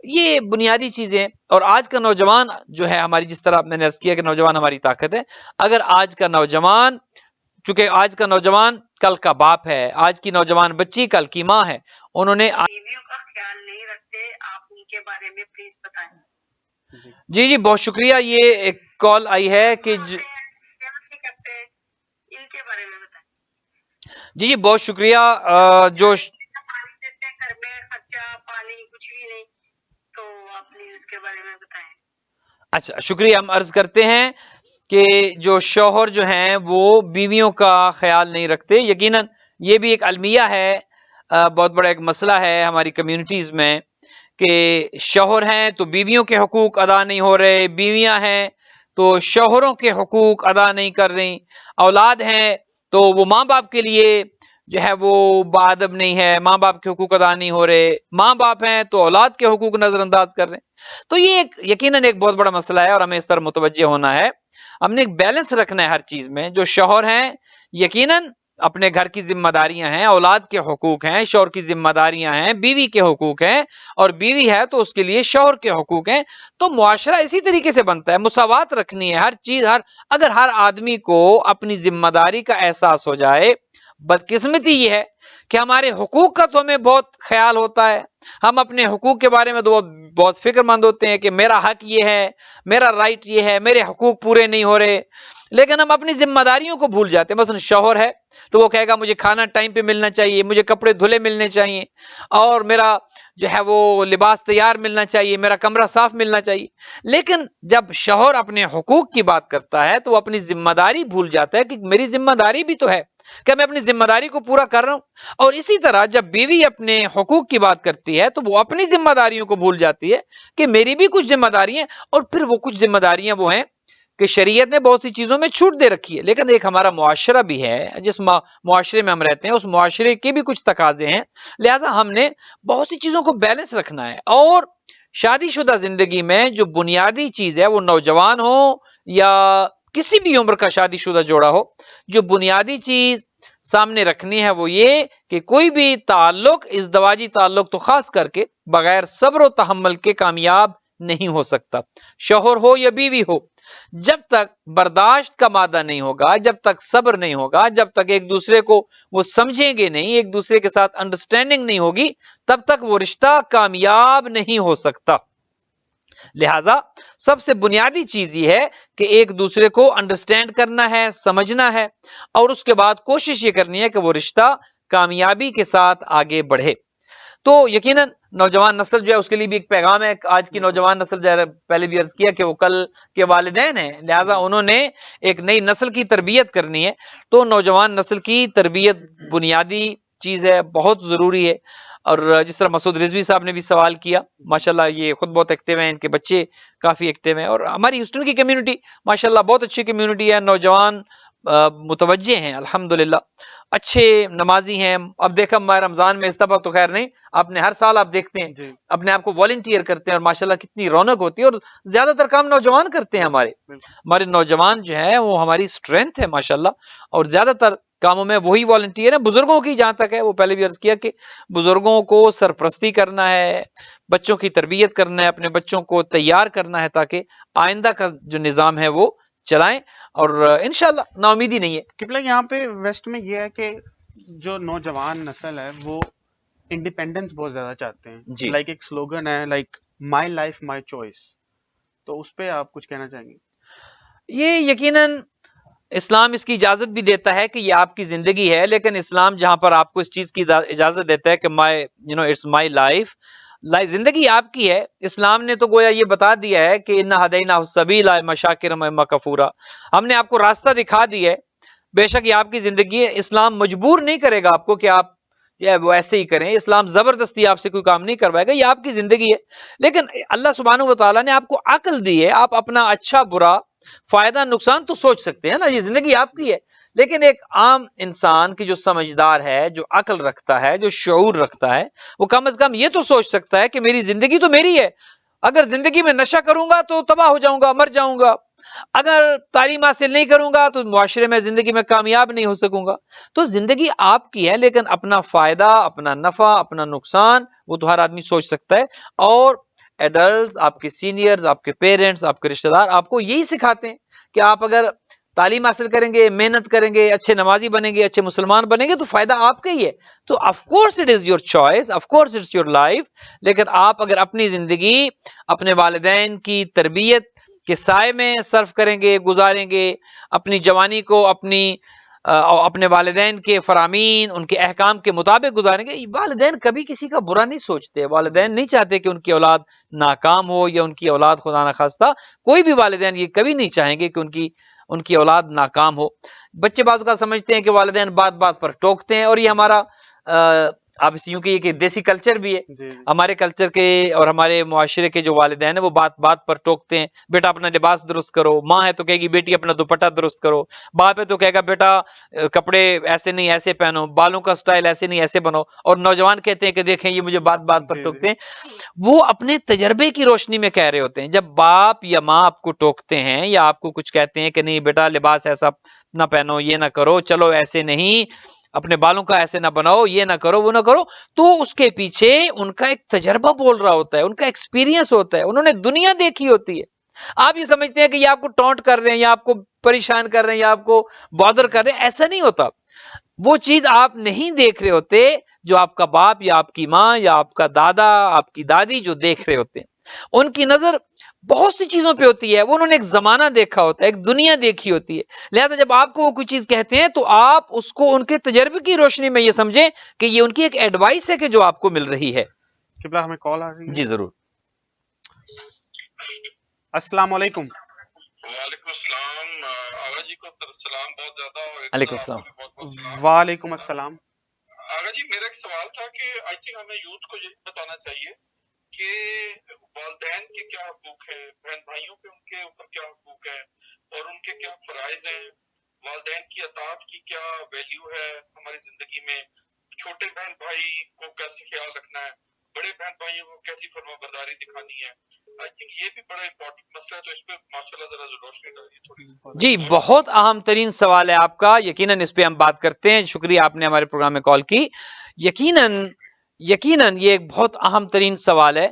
Speaker 2: یہ بنیادی چیزیں. اور آج کا نوجوان جو ہے ہماری, جس طرح میں نے عرض کیا کہ نوجوان ہماری طاقت ہے, اگر آج کا نوجوان, چونکہ آج کا نوجوان کل کا باپ ہے, آج کی نوجوان بچی کل کی ماں ہے, انہوں نے
Speaker 3: بیویوں کا خیال نہیں رکھتے, آپ ان کے بارے میں پلیز بتائیں.
Speaker 2: جی بہت شکریہ. یہ ایک کال آئی ہے کہ
Speaker 3: ان کے بارے میں بتائیں.
Speaker 2: جی بہت شکریہ. جو
Speaker 3: پانی دیتے ہیں گھر میں, خرچہ پانی کچھ بھی نہیں, تو آپ پلیز اس کے بارے میں بتائیں.
Speaker 2: اچھا شکریہ. ہم عرض کرتے ہیں کہ جو شوہر جو ہیں وہ بیویوں کا خیال نہیں رکھتے. یقیناً یہ بھی ایک المیہ ہے, بہت بڑا ایک مسئلہ ہے ہماری کمیونٹیز میں کہ شوہر ہیں تو بیویوں کے حقوق ادا نہیں ہو رہے, بیویاں ہیں تو شوہروں کے حقوق ادا نہیں کر رہی, اولاد ہیں تو وہ ماں باپ کے لیے جو ہے وہ باادب نہیں ہے, ماں باپ کے حقوق ادا نہیں ہو رہے, ماں باپ ہیں تو اولاد کے حقوق نظر انداز کر رہے ہیں. تو یہ یقیناً ایک بہت بڑا مسئلہ ہے اور ہمیں اس طرح متوجہ ہونا ہے. ہم نے ایک بیلنس رکھنا ہے ہر چیز میں. جو شوہر ہیں یقیناً اپنے گھر کی ذمہ داریاں ہیں، اولاد کے حقوق ہیں، شوہر کی ذمہ داریاں ہیں، بیوی کے حقوق ہیں، اور بیوی ہے تو اس کے لیے شوہر کے حقوق ہیں. تو معاشرہ اسی طریقے سے بنتا ہے، مساوات رکھنی ہے ہر چیز. اگر ہر آدمی کو اپنی ذمہ داری کا احساس ہو جائے. بدقسمتی یہ ہے کہ ہمارے حقوق کا تو ہمیں بہت خیال ہوتا ہے، ہم اپنے حقوق کے بارے میں تو بہت فکر مند ہوتے ہیں کہ میرا حق یہ ہے، میرا رائٹ یہ ہے، میرے حقوق پورے نہیں ہو رہے، لیکن ہم اپنی ذمہ داریوں کو بھول جاتے ہیں. مثلا شوہر ہے تو وہ کہے گا مجھے کھانا ٹائم پہ ملنا چاہیے، مجھے کپڑے دھلے ملنے چاہیے، اور میرا جو ہے وہ لباس تیار ملنا چاہیے، میرا کمرہ صاف ملنا چاہیے. لیکن جب شوہر اپنے حقوق کی بات کرتا ہے تو وہ اپنی ذمہ داری بھول جاتا ہے کہ میری ذمہ داری بھی تو ہے کہ میں اپنی ذمہ داری کو پورا کر رہا ہوں. اور اسی طرح جب بیوی اپنے حقوق کی بات کرتی ہے تو وہ اپنی ذمہ داریوں کو بھول جاتی ہے کہ میری بھی کچھ ذمہ داری ہیں. اور پھر وہ کچھ ذمہ داریاں وہ ہیں کہ شریعت نے بہت سی چیزوں میں چھوٹ دے رکھی ہے، لیکن ایک ہمارا معاشرہ بھی ہے، جس معاشرے میں ہم رہتے ہیں اس معاشرے کے بھی کچھ تقاضے ہیں، لہٰذا ہم نے بہت سی چیزوں کو بیلنس رکھنا ہے. اور شادی شدہ زندگی میں جو بنیادی چیز ہے، وہ نوجوان ہو یا کسی بھی عمر کا شادی شدہ جوڑا ہو، جو بنیادی چیز سامنے رکھنی ہے وہ یہ کہ کوئی بھی تعلق، ازدواجی تعلق تو خاص کر کے، بغیر صبر و تحمل کے کامیاب نہیں ہو سکتا. شوہر ہو یا بیوی ہو، جب تک برداشت کا مادہ نہیں ہوگا، جب تک صبر نہیں ہوگا، جب تک ایک دوسرے کو وہ سمجھیں گے نہیں، ایک دوسرے کے ساتھ انڈرسٹینڈنگ نہیں ہوگی، تب تک وہ رشتہ کامیاب نہیں ہو سکتا. لہذا سب سے بنیادی چیز یہ ہے کہ ایک دوسرے کو انڈرسٹینڈ کرنا ہے، سمجھنا ہے، اور اس کے بعد کوشش یہ کرنی ہے کہ وہ رشتہ کامیابی کے ساتھ آگے بڑھے. تو یقیناً نوجوان نسل جو ہے اس کے لیے بھی ایک پیغام ہے. آج کی نوجوان نسل جو ہے پہلے بھی عرض کیا کہ وہ کل کے والدین ہیں، لہٰذا انہوں نے ایک نئی نسل کی تربیت کرنی ہے. تو نوجوان نسل کی تربیت بنیادی چیز ہے، بہت ضروری ہے. اور جس طرح مسعود رضوی صاحب نے بھی سوال کیا، ماشاءاللہ یہ خود بہت ایکٹیو ہیں، ان کے بچے کافی ایکٹیو ہیں، اور ہماری ہیوسٹن کی کمیونٹی ماشاءاللہ بہت اچھی کمیونٹی ہے. نوجوان متوجہ ہیں، الحمدللہ اچھے نمازی ہیں. اب دیکھا ماہ رمضان میں اس دفعہ تو خیر نہیں، آپ نے ہر سال آپ دیکھتے ہیں
Speaker 1: جی
Speaker 2: اپنے آپ کو والنٹیئر کرتے ہیں، اور ماشاءاللہ کتنی رونق ہوتی ہے. اور زیادہ تر کام نوجوان کرتے ہیں. ہمارے نوجوان جو ہیں وہ ہماری سٹرینتھ ہے ماشاءاللہ، اور زیادہ تر کاموں میں وہی والنٹیئر ہیں. بزرگوں کی جہاں تک ہے، وہ پہلے بھی عرض کیا کہ بزرگوں کو سرپرستی کرنا ہے، بچوں کی تربیت کرنا ہے، اپنے بچوں کو تیار کرنا ہے تاکہ آئندہ کا جو نظام ہے وہ چلائیں، اور انشاءاللہ نا امیدی نہیں ہے.
Speaker 1: قبلہ یہاں پہ ویسٹ میں یہ ہے کہ جو نوجوان نسل ہے وہ انڈیپینڈنس بہت زیادہ چاہتے ہیں.
Speaker 2: جی
Speaker 1: لائک ایک سلوگن ہے، like my life my choice. تو اس پہ آپ کچھ کہنا چاہیں گے؟
Speaker 2: یہ یقیناً اسلام اس کی اجازت بھی دیتا ہے کہ یہ آپ کی زندگی ہے، لیکن اسلام جہاں پر آپ کو اس چیز کی اجازت دیتا ہے کہ اٹس مائی لائف، زندگی آپ کی ہے. اسلام نے تو گویا یہ بتا دیا ہے کہ انا ہدیناہ السبیل اما شاکرا و اما کفورا، ہم نے آپ کو راستہ دکھا دیا ہے. بے شک یہ آپ کی زندگی ہے، اسلام مجبور نہیں کرے گا آپ کو کہ آپ وہ ایسے ہی کریں. اسلام زبردستی آپ سے کوئی کام نہیں کروائے گا، یہ آپ کی زندگی ہے. لیکن اللہ سبحانہ و تعالیٰ نے آپ کو عقل دی ہے، آپ اپنا اچھا برا، فائدہ نقصان تو سوچ سکتے ہیں نا، یہ زندگی آپ کی ہے. لیکن ایک عام انسان کی جو سمجھدار ہے، جو عقل رکھتا ہے، جو شعور رکھتا ہے، وہ کم از کم یہ تو سوچ سکتا ہے کہ میری زندگی تو میری ہے. اگر زندگی میں نشہ کروں گا تو تباہ ہو جاؤں گا، مر جاؤں گا. اگر تعلیم حاصل نہیں کروں گا تو معاشرے میں زندگی میں کامیاب نہیں ہو سکوں گا. تو زندگی آپ کی ہے، لیکن اپنا فائدہ، اپنا نفع، اپنا نقصان وہ تو ہر آدمی سوچ سکتا ہے. اور ایڈلٹس، آپ کے سینئرز، آپ کے پیرنٹس، آپ کے رشتہ دار آپ کو یہی سکھاتے ہیں کہ آپ اگر تعلیم حاصل کریں گے، محنت کریں گے، اچھے نمازی بنیں گے، اچھے مسلمان بنیں گے تو فائدہ آپ کا ہی ہے. تو of course it is your choice, of course it's your life. لیکن آپ اگر اپنی زندگی اپنے والدین کی تربیت کے سائے میں صرف کریں گے، گزاریں گے، اپنی جوانی کو اپنے والدین کے فرامین، ان کے احکام کے مطابق گزاریں گے. والدین کبھی کسی کا برا نہیں سوچتے، والدین نہیں چاہتے کہ ان کی اولاد ناکام ہو یا ان کی اولاد خدا نخواستہ، کوئی بھی والدین یہ کبھی نہیں چاہیں گے کہ ان کی اولاد ناکام ہو. بچے بعض کا سمجھتے ہیں کہ والدین بات بات پر ٹوکتے ہیں، اور یہ ہمارا آپ اس یوں کہ دیسی کلچر بھی ہے.
Speaker 1: جی
Speaker 2: ہمارے کلچر کے اور ہمارے معاشرے کے جو والدین ہیں وہ بات بات پر ٹوکتے ہیں. بیٹا اپنا لباس درست کرو، ماں ہے تو کہے گی بیٹی اپنا دوپٹہ درست کرو، باپ ہے تو کہے گا بیٹا کپڑے ایسے نہیں ایسے پہنو، بالوں کا سٹائل ایسے نہیں ایسے بنو. اور نوجوان کہتے ہیں کہ دیکھیں یہ مجھے بات بات پر ٹوکتے ہیں. وہ اپنے تجربے کی روشنی میں کہہ رہے ہوتے ہیں. جب باپ یا ماں آپ کو ٹوکتے ہیں یا آپ کو کچھ کہتے ہیں کہ نہیں بیٹا لباس ایسا نہ پہنو، یہ نہ کرو، چلو ایسے نہیں، اپنے بالوں کا ایسے نہ بناؤ، یہ نہ کرو، وہ نہ کرو، تو اس کے پیچھے ان کا ایک تجربہ بول رہا ہوتا ہے، ان کا ایکسپیرینس ہوتا ہے، انہوں نے دنیا دیکھی ہوتی ہے۔ آپ یہ سمجھتے ہیں کہ یہ آپ کو ٹونٹ کر رہے ہیں یا آپ کو پریشان کر رہے ہیں یا آپ کو بادر کر رہے ہیں، ایسا نہیں ہوتا۔ وہ چیز آپ نہیں دیکھ رہے ہوتے جو آپ کا باپ یا آپ کی ماں یا آپ کا دادا، آپ کی دادی جو دیکھ رہے ہوتے ہیں، ان کی نظر بہت سی چیزوں پہ ہوتی ہے، وہ انہوں نے ایک زمانہ دیکھا ہوتا ہے، ایک دنیا دیکھی ہوتی ہے، لہذا جب آپ کو وہ کوئی چیز کہتے ہیں تو آپ اس کو ان کے تجربے کی روشنی میں یہ سمجھیں کہ یہ ان کی ایک ایڈوائس ہے کہ جو آپ کو مل رہی ہے۔
Speaker 1: قبلہ ہمیں کال آ رہی ہے۔
Speaker 2: جی ضرور۔
Speaker 1: السلام علیکم۔
Speaker 3: وعلیکم السلام، آغا جی کو سلام بہت زیادہ، اور
Speaker 2: علیکم
Speaker 3: آپ
Speaker 2: السلام۔
Speaker 3: کو بھی بہت بہت سلام۔
Speaker 1: وعلیکم السلام۔
Speaker 3: آغا جی میرا ایک سوال تھا کہ آئی تھنک ہمیں یوتھ کو یہ بتانا چاہیے کہ والدین کے کیا حقوق ہیں، بہن بھائیوں کے ان کے اوپر کیا حقوق ہے اور ان کے کیا فرائض ہیں، والدین کی اطاعت کی کیا ویلیو ہے ہماری زندگی میں، چھوٹے بہن بھائی کو کیسے خیال رکھنا ہے، بڑے بہن بھائیوں کو کیسی فرما برداری دکھانی ہے۔ آئی تھنک یہ بھی بڑا امپورٹنٹ مسئلہ ہے، تو اس پہ ماشاءاللہ ذرا روشنی ڈالیے تھوڑی سی۔
Speaker 2: جی بہت اہم ترین سوال ہے آپ کا، یقیناً اس پہ ہم بات کرتے ہیں، شکریہ آپ نے ہمارے پروگرام میں کال کی۔ یقیناً یہ ایک بہت اہم ترین سوال ہے۔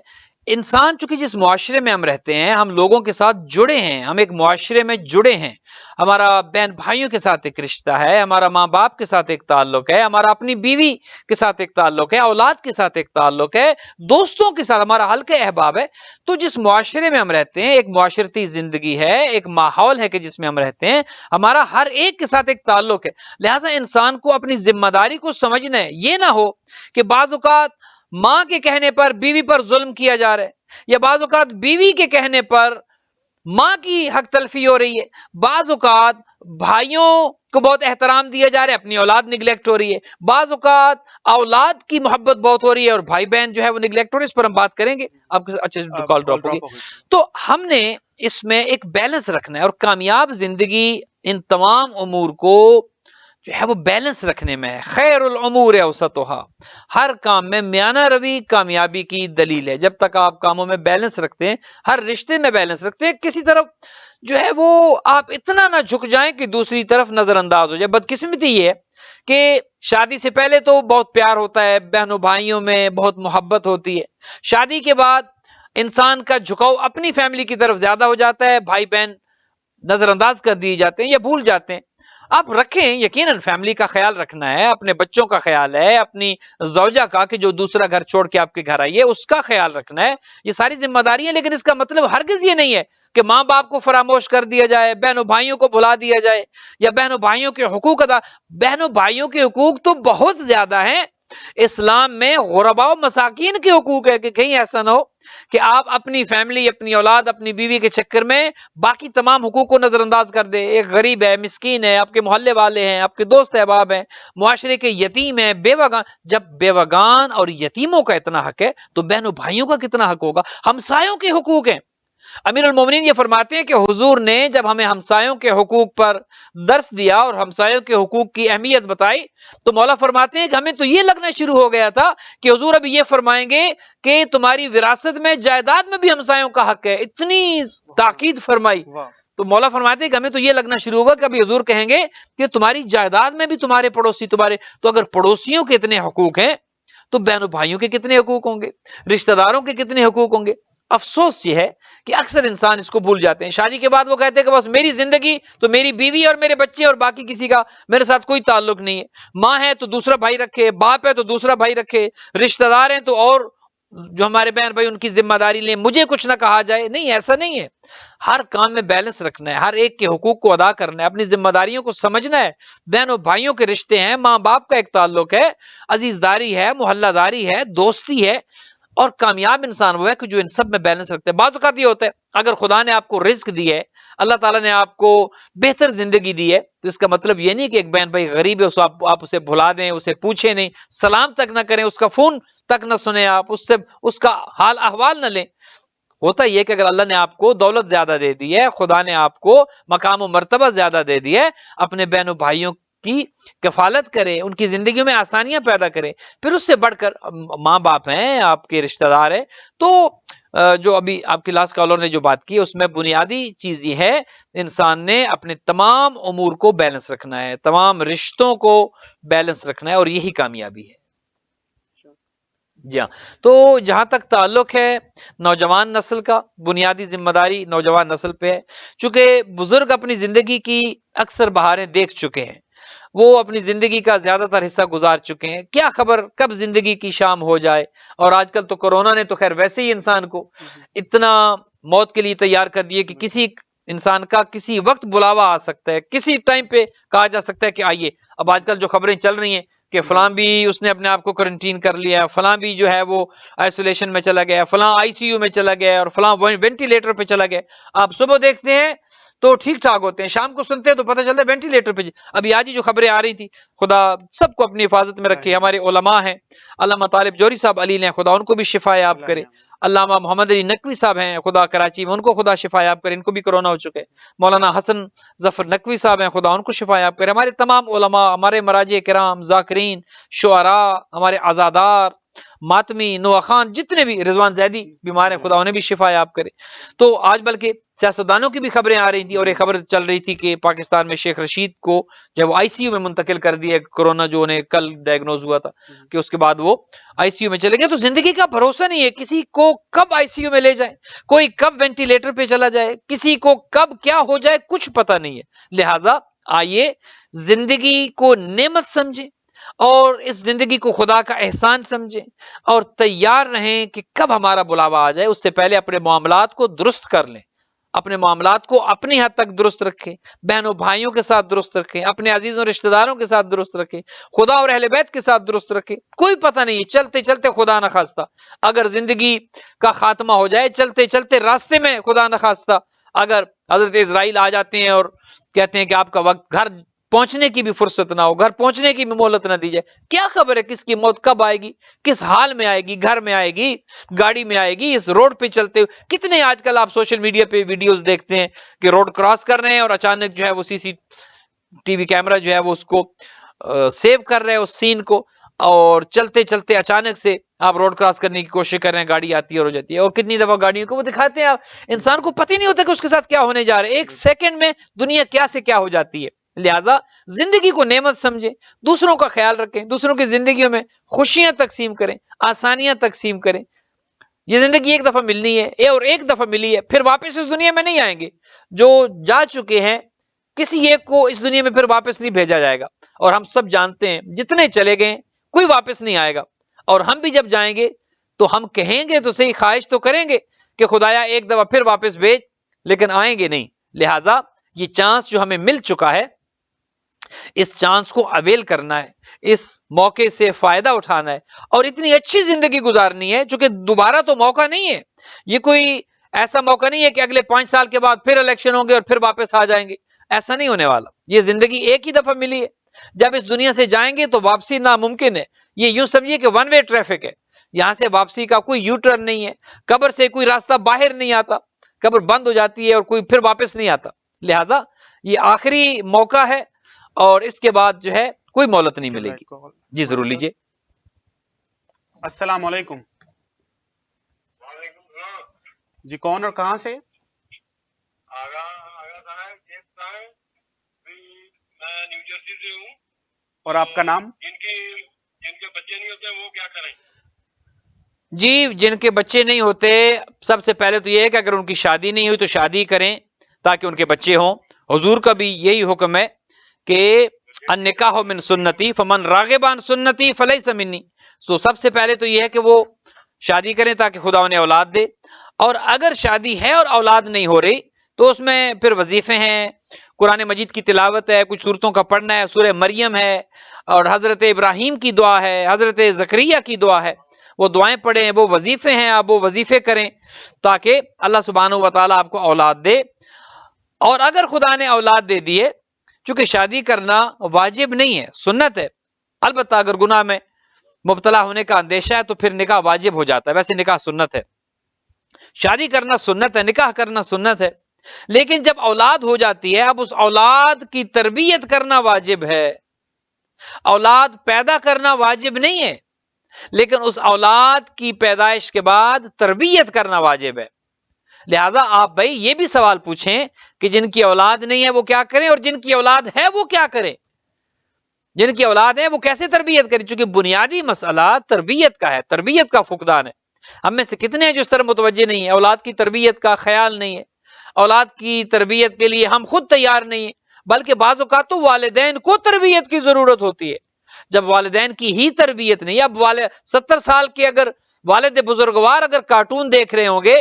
Speaker 2: انسان چونکہ جس معاشرے میں ہم رہتے ہیں، ہم لوگوں کے ساتھ جڑے ہیں، ہم ایک معاشرے میں جڑے ہیں، ہمارا بہن بھائیوں کے ساتھ ایک رشتہ ہے، ہمارا ماں باپ کے ساتھ ایک تعلق ہے، ہمارا اپنی بیوی کے ساتھ ایک تعلق ہے، اولاد کے ساتھ ایک تعلق ہے، دوستوں کے ساتھ ہمارا حلقہ احباب ہے۔ تو جس معاشرے میں ہم رہتے ہیں، ایک معاشرتی زندگی ہے، ایک ماحول ہے کہ جس میں ہم رہتے ہیں، ہمارا ہر ایک کے ساتھ ایک تعلق ہے، لہٰذا انسان کو اپنی ذمہ داری کو سمجھنا ہے۔ یہ نہ ہو کہ بعض اوقات ماں کے کہنے پر بیوی پر ظلم کیا جا رہا ہے، یا بعض اوقات بیوی کے کہنے پر ماں کی حق تلفی ہو رہی ہے، بعض اوقات بھائیوں کو بہت احترام دیا جا رہا ہے، اپنی اولاد نگلیکٹ ہو رہی ہے، بعض اوقات اولاد کی محبت بہت ہو رہی ہے اور بھائی بہن جو ہے وہ نگلیکٹ ہو رہے ہیں۔ اس پر ہم بات کریں گے۔ آپ اچھا کال ڈراپ ہوگی،
Speaker 1: ہو گئی۔
Speaker 2: تو ہم نے اس میں ایک بیلنس رکھنا ہے، اور کامیاب زندگی ان تمام امور کو جو ہے وہ بیلنس رکھنے میں ہے۔ خیر الامور اوسطها، ہر کام میں میانہ روی کامیابی کی دلیل ہے۔ جب تک آپ کاموں میں بیلنس رکھتے ہیں، ہر رشتے میں بیلنس رکھتے ہیں، کسی طرف جو ہے وہ آپ اتنا نہ جھک جائیں کہ دوسری طرف نظر انداز ہو جائے۔ بدقسمتی یہ ہے کہ شادی سے پہلے تو بہت پیار ہوتا ہے، بہنوں بھائیوں میں بہت محبت ہوتی ہے، شادی کے بعد انسان کا جھکاؤ اپنی فیملی کی طرف زیادہ ہو جاتا ہے، بھائی بہن نظر انداز کر دیے جاتے ہیں یا بھول جاتے ہیں۔ آپ رکھیں، یقیناً فیملی کا خیال رکھنا ہے، اپنے بچوں کا خیال ہے، اپنی زوجہ کا کہ جو دوسرا گھر چھوڑ کے آپ کے گھر آئی ہے اس کا خیال رکھنا ہے، یہ ساری ذمہ داری ہیں، لیکن اس کا مطلب ہرگز یہ نہیں ہے کہ ماں باپ کو فراموش کر دیا جائے، بہنوں بھائیوں کو بھلا دیا جائے، یا بہنوں بھائیوں کے حقوق بہنوں بھائیوں کے حقوق تو بہت زیادہ ہیں۔ اسلام میں غرباء و مساکین کے حقوق ہے کہ کہیں ایسا نہ ہو کہ آپ اپنی فیملی، اپنی اولاد، اپنی بیوی کے چکر میں باقی تمام حقوق کو نظر انداز کر دے۔ ایک غریب ہے، مسکین ہے، آپ کے محلے والے ہیں، آپ کے دوست احباب ہیں، معاشرے کے یتیم ہیں، بیوگان۔ جب بیوگان اور یتیموں کا اتنا حق ہے تو بہنوں بھائیوں کا کتنا حق ہوگا؟ ہمسایوں کے حقوق ہیں۔ امیر المومنین یہ فرماتے ہیں کہ حضور نے جب ہمیں ہمسایوں کے حقوق پر درس دیا اور ہمسایوں کے حقوق کی اہمیت بتائی تو مولا فرماتے ہیں کہ ہمیں تو یہ لگنا شروع ہو گیا تھا کہ حضور ابھی یہ فرمائیں گے کہ تمہاری وراثت میں، جائیداد میں بھی ہمسایوں کا حق ہے۔ اتنی تاکید فرمائی تو مولا فرماتے ہیں کہ ہمیں تو یہ لگنا شروع ہوگا کہ ابھی حضور کہیں گے کہ تمہاری جائیداد میں بھی تمہارے پڑوسی تمہارے، تو اگر پڑوسیوں کے اتنے حقوق ہیں تو بہنوں بھائیوں کے کتنے حقوق ہوں گے، رشتہ داروں کے کتنے حقوق ہوں گے۔ افسوس یہ ہے کہ اکثر انسان اس کو بھول جاتے ہیں، شادی کے بعد وہ کہتے ہیں کہ بس میری زندگی تو میری بیوی اور میرے بچے، اور باقی کسی کا میرے ساتھ کوئی تعلق نہیں ہے۔ ماں ہے تو دوسرا بھائی رکھے، باپ ہے تو دوسرا بھائی رکھے، رشتہ دار ہیں تو اور جو ہمارے بہن بھائی ان کی ذمہ داری لیں، مجھے کچھ نہ کہا جائے۔ نہیں، ایسا نہیں ہے۔ ہر کام میں بیلنس رکھنا ہے، ہر ایک کے حقوق کو ادا کرنا ہے، اپنی ذمہ داریوں کو سمجھنا ہے۔ بہنوں بھائیوں کے رشتے ہیں، ماں باپ کا ایک تعلق ہے، عزیز داری ہے، محلہ داری ہے، دوستی ہے، اور کامیاب انسان وہ ہے کہ جو ان سب میں بیلنس رکھتے ہیں۔ بعض اوقات یہ ہوتا ہے اگر خدا نے آپ کو رزق دی ہے، اللہ تعالیٰ نے آپ کو بہتر زندگی دی ہے، تو اس کا مطلب یہ نہیں کہ ایک بہن بھائی غریب ہے آپ اسے بھلا دیں، اسے پوچھیں نہیں، سلام تک نہ کریں، اس کا فون تک نہ سنیں، آپ اس کا حال احوال نہ لیں۔ ہوتا یہ کہ اگر اللہ نے آپ کو دولت زیادہ دے دی ہے، خدا نے آپ کو مقام و مرتبہ زیادہ دے دی ہے، اپنے بہنوں بھائیوں کی کفالت کرے، ان کی زندگیوں میں آسانیاں پیدا کرے. پھر اس سے بڑھ کر ماں باپ ہیں، آپ کے رشتہ دار ہیں. تو جو ابھی آپ کی لاسٹ کالر نے جو بات کی اس میں بنیادی چیز یہ ہے، انسان نے اپنے تمام امور کو بیلنس رکھنا ہے، تمام رشتوں کو بیلنس رکھنا ہے، اور یہی کامیابی ہے. جی ہاں. تو جہاں تک تعلق ہے نوجوان نسل کا، بنیادی ذمہ داری نوجوان نسل پہ ہے. چونکہ بزرگ اپنی زندگی کی اکثر بہاریں دیکھ چکے ہیں، وہ اپنی زندگی کا زیادہ تر حصہ گزار چکے ہیں. کیا خبر کب زندگی کی شام ہو جائے. اور آج کل تو کورونا نے تو خیر ویسے ہی انسان کو اتنا موت کے لیے تیار کر دیے کہ کسی انسان کا کسی وقت بلاوا آ سکتا ہے، کسی ٹائم پہ کہا جا سکتا ہے کہ آئیے. اب آج کل جو خبریں چل رہی ہیں کہ فلاں بھی اس نے اپنے آپ کو کرنٹین کر لیا، فلاں بھی جو ہے وہ آئسولیشن میں چلا گیا، فلاں آئی سی یو میں چلا گیا، اور فلاں وینٹیلیٹر پہ چلا گیا. آپ صبح دیکھتے ہیں تو ٹھیک ٹھاک ہوتے ہیں، شام کو سنتے ہیں تو پتہ چلتا ہے وینٹیلیٹر پہ. ابھی آج ہی جو خبریں آ رہی تھی، خدا سب کو اپنی حفاظت میں رکھے. ہمارے علماء ہیں، علامہ طالب جوہری صاحب علی نے، خدا ان کو بھی شفا یاب کرے. علامہ محمد علی نقوی صاحب ہیں، خدا کراچی میں، ان کو خدا شفا یاب کرے، ان کو بھی کرونا ہو چکے. مولانا حسن ظفر نقوی صاحب ہیں، خدا ان کو شفا یاب کرے. ہمارے تمام علماء، ہمارے مراجع کرام، ذاکرین، شعراء، ہمارے عزادار، ماتمی، نوح خان، جتنے بھی، رضوان زیدی بیمار ہیں، خدا انہیں بھی شفا یاب کرے. تو آج بلکہ سیاستدانوں کی بھی خبریں آ رہی تھی، اور ایک خبر چل رہی تھی کہ پاکستان میں شیخ رشید کو جب وہ آئی سی یو میں منتقل کر دیا، کورونا جو انہیں کل ڈائگنوز ہوا تھا، کہ اس کے بعد وہ آئی سی یو میں چلے گئے. تو زندگی کا بھروسہ نہیں ہے، کسی کو کب آئی سی یو میں لے جائے، کوئی کب وینٹیلیٹر پہ چلا جائے، کسی کو کب کیا ہو جائے، کچھ پتہ نہیں ہے. لہذا آئیے زندگی کو نعمت سمجھیں، اور اس زندگی کو خدا کا احسان سمجھیں، اور تیار رہیں کہ کب ہمارا بلاوا آ جائے. اس سے پہلے اپنے معاملات کو درست کر لیں، اپنے معاملات کو اپنی حد تک درست رکھیں، بہنوں بھائیوں کے ساتھ درست رکھیں، اپنے عزیزوں رشتہ داروں کے ساتھ درست رکھیں، خدا اور اہل بیت کے ساتھ درست رکھیں. کوئی پتہ نہیں ہے، چلتے چلتے خدا نخواستہ اگر زندگی کا خاتمہ ہو جائے، چلتے چلتے راستے میں خدا نخواستہ اگر حضرت اسرائیل آ جاتے ہیں اور کہتے ہیں کہ آپ کا وقت گھر پہنچنے کی بھی فرصت نہ ہو، گھر پہنچنے کی بھی مہلت نہ دی جائے، کیا خبر ہے کس کی موت کب آئے گی، کس حال میں آئے گی، گھر میں آئے گی، گاڑی میں آئے گی، اس روڈ پہ چلتے ہوئے. کتنے آج کل آپ سوشل میڈیا پہ ویڈیوز دیکھتے ہیں کہ روڈ کراس کر رہے ہیں اور اچانک جو ہے وہ سی سی ٹی وی کیمرہ جو ہے وہ اس کو سیو کر رہے ہیں اس سین کو، اور چلتے چلتے اچانک سے آپ روڈ کراس کرنے کی کوشش کر رہے ہیں، گاڑی آتی ہے اور ہو جاتی ہے. اور کتنی دفعہ گاڑیوں کو وہ دکھاتے ہیں، انسان کو پتہ ہی نہیں ہوتا کہ اس کے ساتھ کیا ہونے جا رہا ہے، ایک سیکنڈ میں دنیا کیا سے کیا ہو جاتی ہے. لہٰذا زندگی کو نعمت سمجھیں، دوسروں کا خیال رکھیں، دوسروں کی زندگیوں میں خوشیاں تقسیم کریں، آسانیاں تقسیم کریں. یہ زندگی ایک دفعہ ملنی ہے، اور ایک دفعہ ملی ہے، پھر واپس اس دنیا میں نہیں آئیں گے. جو جا چکے ہیں کسی ایک کو اس دنیا میں پھر واپس نہیں بھیجا جائے گا. اور ہم سب جانتے ہیں جتنے چلے گئے کوئی واپس نہیں آئے گا. اور ہم بھی جب جائیں گے تو ہم کہیں گے تو صحیح، خواہش تو کریں گے کہ خدایا ایک دفعہ پھر واپس بھیج، لیکن آئیں گے نہیں. لہٰذا یہ چانس جو ہمیں مل چکا ہے، اس چانس کو اویل کرنا ہے، اس موقع سے فائدہ اٹھانا ہے، اور اتنی اچھی زندگی گزارنی ہے چونکہ دوبارہ تو موقع نہیں ہے. یہ کوئی ایسا موقع نہیں ہے کہ اگلے 5 سال کے بعد پھر الیکشن ہوں گے اور پھر واپس آ جائیں گے. ایسا نہیں ہونے والا. یہ زندگی ایک ہی دفعہ ملی ہے. جب اس دنیا سے جائیں گے تو واپسی ناممکن ہے. یہ یوں سمجھیے کہ ون وے ٹریفک ہے، یہاں سے واپسی کا کوئی یو ٹرن نہیں ہے. قبر سے کوئی راستہ باہر نہیں آتا، قبر بند ہو جاتی ہے اور کوئی پھر واپس نہیں آتا. لہٰذا یہ آخری موقع ہے، اور اس کے بعد جو ہے کوئی مہلت نہیں ملے گی. جی ضرور لیجیے.
Speaker 1: السلام علیکم.
Speaker 3: وعلیکم السلام.
Speaker 1: جی کون اور کہاں سے؟
Speaker 3: آگا صاحب، جیب صاحب، میں نیو جرسی سے ہوں.
Speaker 1: اور آپ کا نام؟
Speaker 3: جن کے بچے نہیں ہوتے وہ کیا کریں؟
Speaker 2: جی جن کے بچے نہیں ہوتے، سب سے پہلے تو یہ ہے کہ اگر ان کی شادی نہیں ہوئی تو شادی کریں تاکہ ان کے بچے ہوں. حضور کا بھی یہی حکم ہے کہ النکاح من سنتی فمن راغب عن سنتی فلیس منی. تو سب سے پہلے تو یہ ہے کہ وہ شادی کریں تاکہ خدا انہیں اولاد دے. اور اگر شادی ہے اور اولاد نہیں ہو رہی تو اس میں پھر وظیفے ہیں، قرآن مجید کی تلاوت ہے، کچھ صورتوں کا پڑھنا ہے، سورہ مریم ہے، اور حضرت ابراہیم کی دعا ہے، حضرت زکریا کی دعا ہے، وہ دعائیں پڑھیں، وہ وظیفے ہیں، آپ وہ وظیفے کریں تاکہ اللہ سبحانہ و تعالیٰ آپ کو اولاد دے. اور اگر خدا نے اولاد دے دیے، چونکہ شادی کرنا واجب نہیں ہے، سنت ہے. البتہ اگر گناہ میں مبتلا ہونے کا اندیشہ ہے تو پھر نکاح واجب ہو جاتا ہے. ویسے نکاح سنت ہے، شادی کرنا سنت ہے، نکاح کرنا سنت ہے. لیکن جب اولاد ہو جاتی ہے، اب اس اولاد کی تربیت کرنا واجب ہے. اولاد پیدا کرنا واجب نہیں ہے، لیکن اس اولاد کی پیدائش کے بعد تربیت کرنا واجب ہے۔ لہٰذا آپ بھائی یہ بھی سوال پوچھیں کہ جن کی اولاد نہیں ہے وہ کیا کریں، اور جن کی اولاد ہے وہ کیا کریں، جن کی اولاد ہے وہ کیسے تربیت کریں، چونکہ بنیادی مسئلہ تربیت کا ہے، تربیت کا فقدان ہے۔ ہم میں سے کتنے ہیں جو اس طرح متوجہ نہیں ہیں، اولاد کی تربیت کا خیال نہیں ہے، اولاد کی تربیت کے لیے ہم خود تیار نہیں ہیں، بلکہ بعض اوقات تو والدین کو تربیت کی ضرورت ہوتی ہے۔ جب والدین کی ہی تربیت نہیں، اب 70 سال کے اگر والد بزرگوار اگر کارٹون دیکھ رہے ہوں گے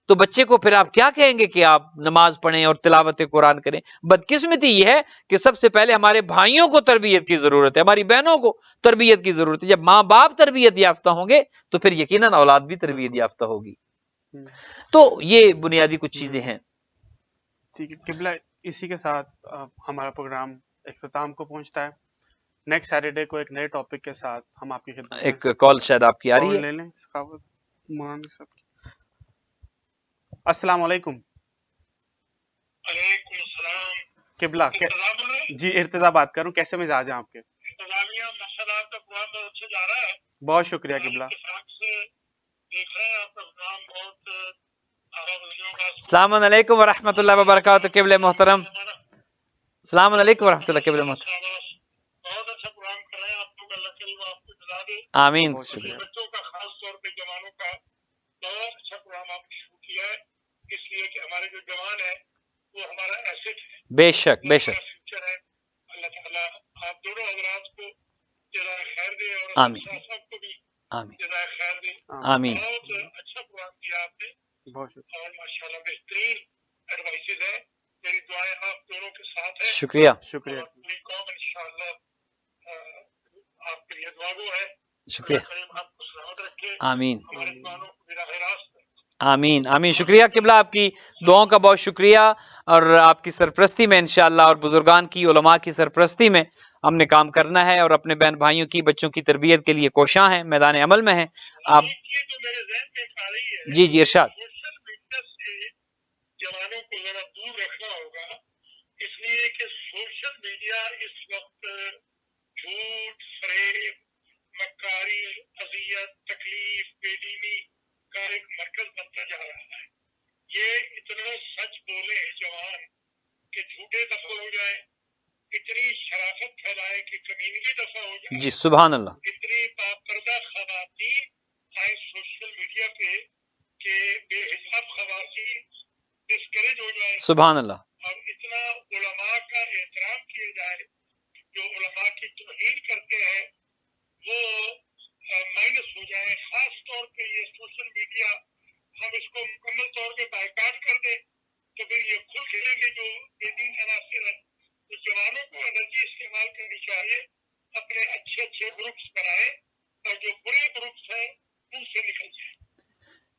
Speaker 2: تو بچے کو پھر آپ کیا کہیں گے کہ آپ نماز پڑھیں اور تلاوت قرآن کریں؟ بدقسمتی یہ ہے کہ سب سے پہلے ہمارے بھائیوں کو تربیت کی ضرورت ہے، ہماری بہنوں کو تربیت کی ضرورت ہے۔ جب ماں باپ تربیت یافتہ ہوں گے تو پھر یقیناً اولاد بھی تربیت یافتہ ہوگی۔ تو یہ بنیادی کچھ چیزیں ہیں۔
Speaker 1: ٹھیک ہے قبلہ، اسی کے ساتھ ہمارا پروگرام اختتام کو پہنچتا ہے۔ نیکسٹ سیٹرڈے کو ایک نئے ٹاپک کے ساتھ ہم آپ کی خدمت میں
Speaker 2: ایک کال شاید آپ کی آ رہی
Speaker 1: کال
Speaker 2: ہے۔
Speaker 1: لے لیں سخاوت مولانا صاحب کی۔ السلام علیکم
Speaker 3: وعلیکم السلام۔
Speaker 1: قبلہ جی ارتضا بات کر رہا ہوں، کیسے مزاج ہیں آپ کے؟
Speaker 3: انتظامیہ مسئلہ آپ کا پروگرام بہت اچھا جا رہا ہے،
Speaker 1: بہت شکریہ قبلہ۔
Speaker 3: اتفاق سے دیکھ رہے ہیں آپ کا پروگرام بہت اعلیٰ درجوں کا۔
Speaker 2: السلام علیکم ورحمۃ اللہ وبرکاتہ قبلہ محترم۔ السلام علیکم ورحمۃ اللہ قبلہ محترم۔
Speaker 3: بہت اچھا پروگرام کر رہے ہیں آپ لوگ، اللہ کریم آپ کو جزا دے۔
Speaker 2: آمین۔
Speaker 1: بہت شکریہ۔
Speaker 3: بچوں کا خاص طور پہ جوانوں کا بہت اچھا پروگرام آپ نے شروع کیا ہے، اس لیے کہ ہمارے جو جوان ہیں وہ ہمارا ایسٹ ہے،
Speaker 2: بے شک بے شک۔
Speaker 3: ہمارا فیوچر ہے۔ اللہ تعالیٰ آپ دونوں حضرات کو جزائے خیر دے اور
Speaker 2: آمین
Speaker 3: شاہ صاحب کو بھی
Speaker 2: آمین
Speaker 3: جزائے خیر دے۔
Speaker 2: آمین۔
Speaker 3: بہت اچھا پروگرام کیا آپ نے
Speaker 1: بہت شکریہ۔
Speaker 3: اور ماشاءاللہ بہترین ایڈوائسز ہیں۔ میری دعائیں آپ دونوں کے ساتھ ہیں
Speaker 2: شکریہ
Speaker 1: شکریہ۔
Speaker 3: اور پوری قوم انشاءاللہ آپ کے لیے دعا گو ہے۔
Speaker 2: شکریہ۔
Speaker 3: اللہ کریم آپ کو سلامت رکھے،
Speaker 2: آمین
Speaker 3: ہمارے جوانوں کو براہ راست۔
Speaker 2: آمین آمین۔ شکریہ قبلہ، آپ کی دعاؤں کا بہت شکریہ، اور آپ کی سرپرستی میں انشاءاللہ اور بزرگان کی علماء کی سرپرستی میں ہم نے کام کرنا ہے، اور اپنے بہن بھائیوں کی بچوں کی تربیت کے لیے کوشاں ہیں، میدان عمل میں ہیں آپ۔
Speaker 3: ایک چیز جو میرے ذہن میں ایک آ رہی ہے،
Speaker 2: جی جی ارشاد۔
Speaker 3: سوشل میڈیا سے جوانوں کو ذرا دور رکھنا ہوگا، اس لیے کہ سوشل میڈیا اس وقت جھوٹ، فریب، مکاری، اذیت، تکلیف، بے دینی کا ایک مرکز بنتا جا رہا ہے۔ یہ اتنا سچ بولے جوان کہ جھوٹے دفع ہو جائیں، اتنی شرافت پھیلائے کہ کمینگی دفع ہو جائے،
Speaker 2: جی سبحان اللہ۔
Speaker 3: اتنی باپردہ خواتین آئے سوشل میڈیا پہ کہ بے حساب خواتین ڈسکریج ہو جائے،
Speaker 2: سبحان اللہ۔
Speaker 3: اور اتنا علماء کا احترام کیا جائے، جو علماء کی توہین کرتے ہیں وہ مائنس ہو جائے۔ خاص طور پہ یہ سوشل میڈیا ہم اس کو مکمل طور پہ بائیکاٹ کر دیں تو پھر یہ کھل کھلیں گے جو بے دین عناصر ہیں۔ تو جوانوں کو انرجی استعمال کرنی چاہیے، اپنے اچھے اچھے گروپس بنائیں اور جو برے گروپس ہیں ان سے نکل جائیں۔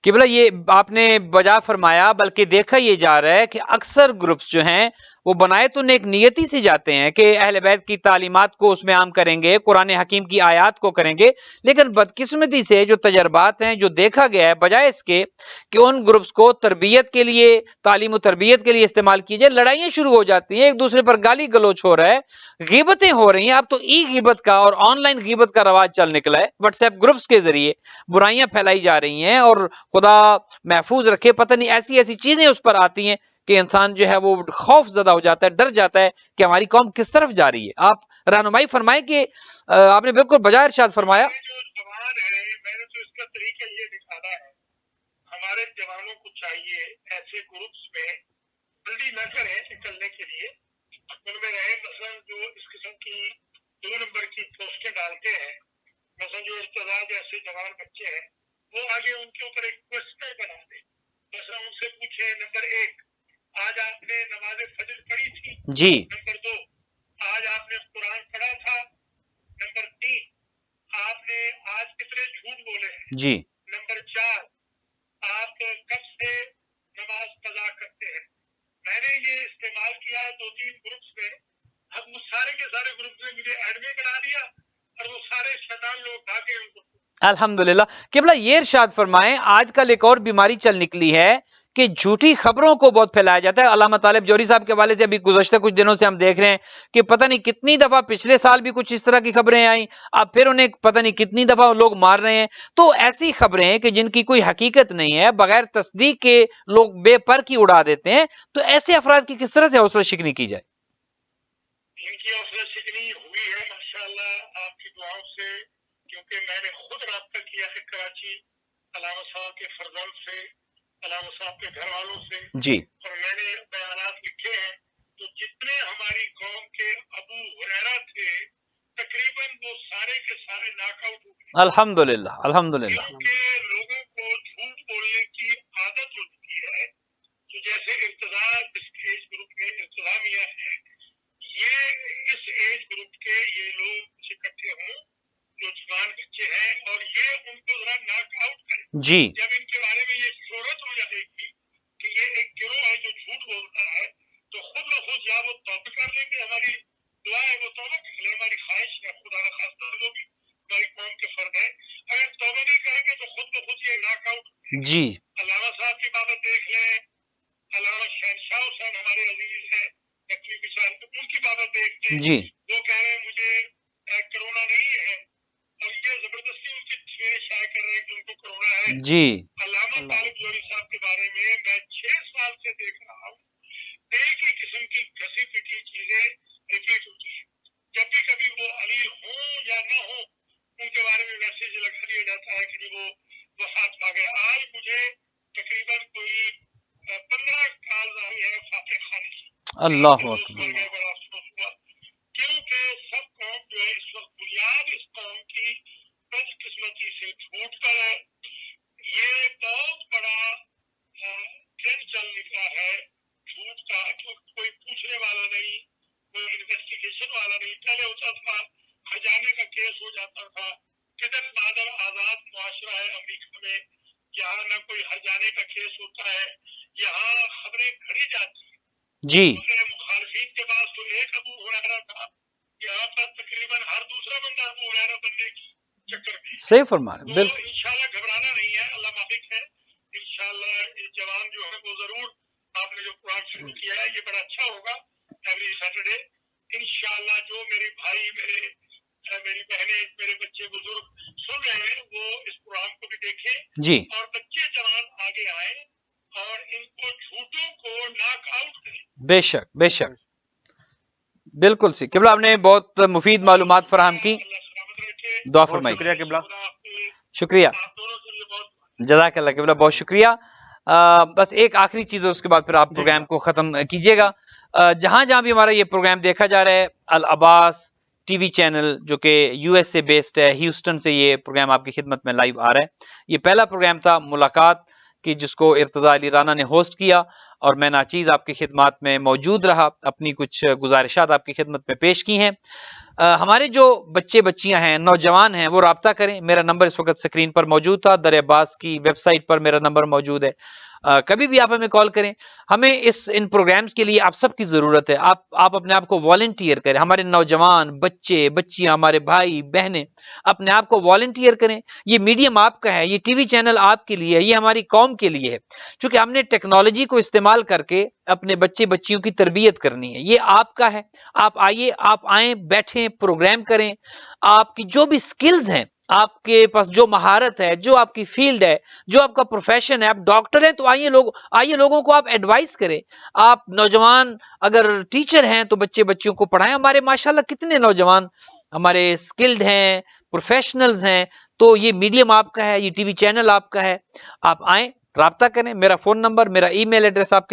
Speaker 2: قبلہ یہ آپ نے بجا فرمایا، بلکہ دیکھا یہ جا رہا ہے کہ اکثر گروپس جو ہیں وہ بنائے تو نیک نیتی سے جاتے ہیں کہ اہل بیت کی تعلیمات کو اس میں عام کریں گے، قرآن حکیم کی آیات کو کریں گے، لیکن بدقسمتی سے جو تجربات ہیں، جو دیکھا گیا ہے، بجائے اس کے کہ ان گروپس کو تربیت کے لیے، تعلیم و تربیت کے لیے استعمال کیجئے، لڑائیاں شروع ہو جاتی ہیں، ایک دوسرے پر گالی گلوچ ہو رہا ہے، غیبتیں ہو رہی ہیں۔ اب تو ای غیبت کا اور آن لائن غیبت کا رواج چل نکلا ہے، واٹس ایپ گروپس کے ذریعے برائیاں پھیلائی جا رہی ہیں، اور خدا محفوظ رکھے پتہ نہیں ایسی ایسی چیزیں اس پر آتی ہیں کہ انسان جو ہے وہ خوف زدہ ہو جاتا ہے، ڈر جاتا ہے کہ ہماری قوم کس طرف جا رہی ہے۔ آپ رہنمائی فرمائیں کہ آپ نے بالکل بجائے ارشاد فرمایا۔
Speaker 3: یہ جو جوان ہے، میں نے تو اس کا طریقہ یہ نکالا ہے، ہمارے جوانوں کو چاہیے ایسے گروپس میں جلدی نہ کریں نکلنے کے لیے، ان میں رہے مثلا جو اس قسم کی 2 نمبر کی پوسٹیں ڈالتے ہیں، مثلا جو ارتضا جیسے جوان بچے ہیں وہ آگے ان کے اوپر ایک کوسچن بنا دیں، مثلا ان سے پوچھے نمبر 1 آج آپ نے نماز فجر پڑھی تھی؟
Speaker 2: جی۔
Speaker 3: نمبر 2 آج آپ نے قرآن پڑھا تھا؟ نمبر 3 آپ نے آج کتنے جھوٹ بولے ہیں؟
Speaker 2: جی۔
Speaker 3: نمبر 4 آپ کب سے نماز قضا کرتے ہیں؟ میں نے یہ استعمال کیا 2-3 گروپس میں، اب وہ سارے کے سارے گروپس نے مجھے ایڈمن بنا دیا اور وہ سارے شیطان لوگ بھاگے ان کو۔
Speaker 2: الحمدللہ۔ قبلہ یہ ارشاد فرمائیں، آج کل ایک اور بیماری چل نکلی ہے کہ جھوٹی خبروں کو بہت پھیلایا جاتا ہے. علامہ طالب جوہری صاحب کے حوالے سے ابھی گزشتہ کچھ دنوں سے ہم دیکھ رہے ہیں کہ پتہ نہیں کتنی دفعہ پچھلے سال بھی کچھ اس طرح کی خبریں آئیں, اب پھر انہیں پتہ نہیں کتنی دفعہ لوگ مار رہے ہیں. تو ایسی خبریں کہ جن کی کوئی حقیقت نہیں ہے, بغیر تصدیق کے لوگ بے پر کی اڑا دیتے ہیں, تو ایسے افراد کی کس طرح سے حوصلہ شکنی کی جائے؟
Speaker 3: ان کی حوصلہ شکنی ہوئی ہے ماشاءاللہ آپ کی دعاؤں سے, کیونکہ میں نے خود رابطہ کیا ہے کراچی علامہ صاحب کے فرزند سے, علامہ صاحب کے گھر والوں سے,
Speaker 2: جی
Speaker 3: اور میں نے بیانات لکھے ہیں. تو جتنے ہماری قوم کے ابو ہریرہ تھے تقریباً وہ سارے کے سارے ناک آؤٹ ہو گئے,
Speaker 2: الحمدللہ الحمدللہ.
Speaker 3: کیونکہ لوگوں کو جھوٹ بولنے کی عادت ہو چکی ہے. تو جیسے انتظار اس ایج گروپ میں انتظامیہ ہے, یہ اس ایج گروپ کے یہ لوگ اکٹھے ہوں جو جوان بچے ہیں, اور یہ ان کو ذرا ناک آؤٹ کریں.
Speaker 2: جی
Speaker 3: جب ان کے بارے میں یہ شہرت ہو جائے گی کہ یہ ایک گروہ ہے جو جھوٹ بولتا ہے, تو خود بخود یا وہ توبہ کر لیں گے, ہماری دعا ہے وہ توبہ کر لیں, ہماری خواہش ہے, خدا نہ خواستہ وہ بھی ہماری قوم کے فرد ہے. اگر توبہ نہیں کریں گے تو خود بخود یہ ناک آؤٹ.
Speaker 2: جی
Speaker 3: علامہ صاحب کی بابت دیکھ لیں, علامہ شہنشاہ حسین ہمارے عزیز ہیں تقریبی شان, ان کی بابت دیکھ لیں,
Speaker 2: جی
Speaker 3: وہ کہہ رہے ہیں مجھے کرونا نہیں ہے, اور یہ زبردستی ان کی تصویریں شائع کر رہے ہیں کہ ان کو کرونا ہے.
Speaker 2: جی
Speaker 3: علامہ طالب جوہری صاحب کے بارے میں 6 سال سے دیکھ رہا ہوں, ایک ہی قسم کی گھسی پٹی چیزیں ریپیٹ ہوتی ہیں. جب بھی کبھی وہ علی ہوں یا نہ ہوں, ان کے بارے میں میسج لگا دیا جاتا ہے کہ وہ وفات پا گئے. آج مجھے تقریباً کوئی 15 کال آئی ہے فاتح خانی سے,
Speaker 2: اللہ
Speaker 3: دوست
Speaker 2: اکبر.
Speaker 3: مر گئے, بڑا افسوس ہوا, کیونکہ سب قوم جو ہے اس وقت بنیاد اس قوم کی بد قسمتی سے جھوٹ پر ہے. یہ بہت بڑا ٹرینڈ چل نکلا ہے جھوٹ کا, کیونکہ کوئی پوچھنے والا نہیں, کوئی انویسٹیگیشن والا نہیں. پہلے ہوتا تھا خزانے کا کیس ہو جاتا تھا, کدھر بادل آزاد معاشرہ ہے امریکہ میں, یہاں نہ کوئی خزانے کا کیس ہوتا ہے, یہاں خبریں کھڑی جاتی ہیں.
Speaker 2: جی
Speaker 3: دوسرے مخالفین کے پاس تو ایک ابو ہریرہ تھا, یہاں پر تقریباً ہر دوسرا بندہ ابو ہریرہ بننے کی چکر میں.
Speaker 2: صحیح فرما رہے
Speaker 3: تو
Speaker 2: ہیں, بالکل.
Speaker 3: انشاءاللہ گھبرانا نہیں ہے, اللہ مالک ہے. انشاءاللہ یہ جوان جو ہے وہ ضرور, آپ نے جو پروگرام شروع کیا ہے یہ بڑا اچھا ہوگا ایوری سیٹرڈے. انشاءاللہ جو میرے بھائی, میری بہنیں, میرے بچے بزرگ سن رہے ہیں وہ اس پروگرام کو بھی دیکھیں,
Speaker 2: جی
Speaker 3: اور بچے جوان آگے آئیں اور ان کو جھوٹوں کو ناک آؤٹ کریں.
Speaker 2: بے شک بے شک, بالکل سی. قبلہ آپ نے بہت مفید معلومات فراہم کی,
Speaker 3: اللہ سلامت رکھے.
Speaker 2: دعا
Speaker 1: بہت
Speaker 2: فرمائیے.
Speaker 1: شکریہ قبلہ.
Speaker 3: خدا آپ کو,
Speaker 2: شکریہ,
Speaker 3: آپ دونوں کے لیے بہت
Speaker 2: جزاک اللہ قبلہ, بہت شکریہ. بس ایک آخری چیز ہے, اس کے بعد پھر آپ
Speaker 1: جی
Speaker 2: پروگرام
Speaker 1: قبلہ.
Speaker 2: کو ختم کیجیے گا. جہاں جہاں بھی ہمارا یہ پروگرام دیکھا جا رہا ہے, العباس ٹی وی چینل جو کہ یو ایس سے بیسڈ ہے, ہیوسٹن سے یہ پروگرام آپ کی خدمت میں لائیو آ رہا ہے. یہ پہلا پروگرام تھا ملاقات کی, جس کو ارتضیٰ علی رانا نے ہوسٹ کیا, اور میں ناچیز آپ کی خدمات میں موجود رہا, اپنی کچھ گزارشات آپ کی خدمت میں پیش کی ہیں. ہمارے جو بچے بچیاں ہیں, نوجوان ہیں, وہ رابطہ کریں. میرا نمبر اس وقت سکرین پر موجود تھا, در عباس کی ویب سائٹ پر میرا نمبر موجود ہے. کبھی بھی آپ ہمیں کال کریں. ہمیں ان پروگرامز کے لیے آپ سب کی ضرورت ہے. آپ اپنے آپ کو والنٹیئر کریں. ہمارے نوجوان بچے بچیاں, ہمارے بھائی بہنیں, اپنے آپ کو والنٹیئر کریں. یہ میڈیم آپ کا ہے, یہ ٹی وی چینل آپ کے لیے ہے, یہ ہماری قوم کے لیے ہے. چونکہ ہم نے ٹیکنالوجی کو استعمال کر کے اپنے بچے بچیوں کی تربیت کرنی ہے. یہ آپ کا ہے. آپ آئیے, آپ آئیں, بیٹھیں, پروگرام کریں. آپ کی جو بھی سکلز ہیں, آپ کے پاس جو مہارت ہے, جو آپ کی فیلڈ ہے, جو آپ کا پروفیشن ہے, آپ ڈاکٹر ہیں تو آئیے لوگوں کو آپ ایڈوائز کریں. آپ نوجوان اگر ٹیچر ہیں تو بچے بچیوں کو پڑھائیں. ہمارے ماشاءاللہ کتنے نوجوان ہمارے سکلڈ ہیں, پروفیشنلز ہیں. تو یہ میڈیم آپ کا ہے, یہ ٹی وی چینل آپ کا ہے. آپ آئیں, رابطہ کریں. میرا فون نمبر, میرا ای میل ایڈریس آپ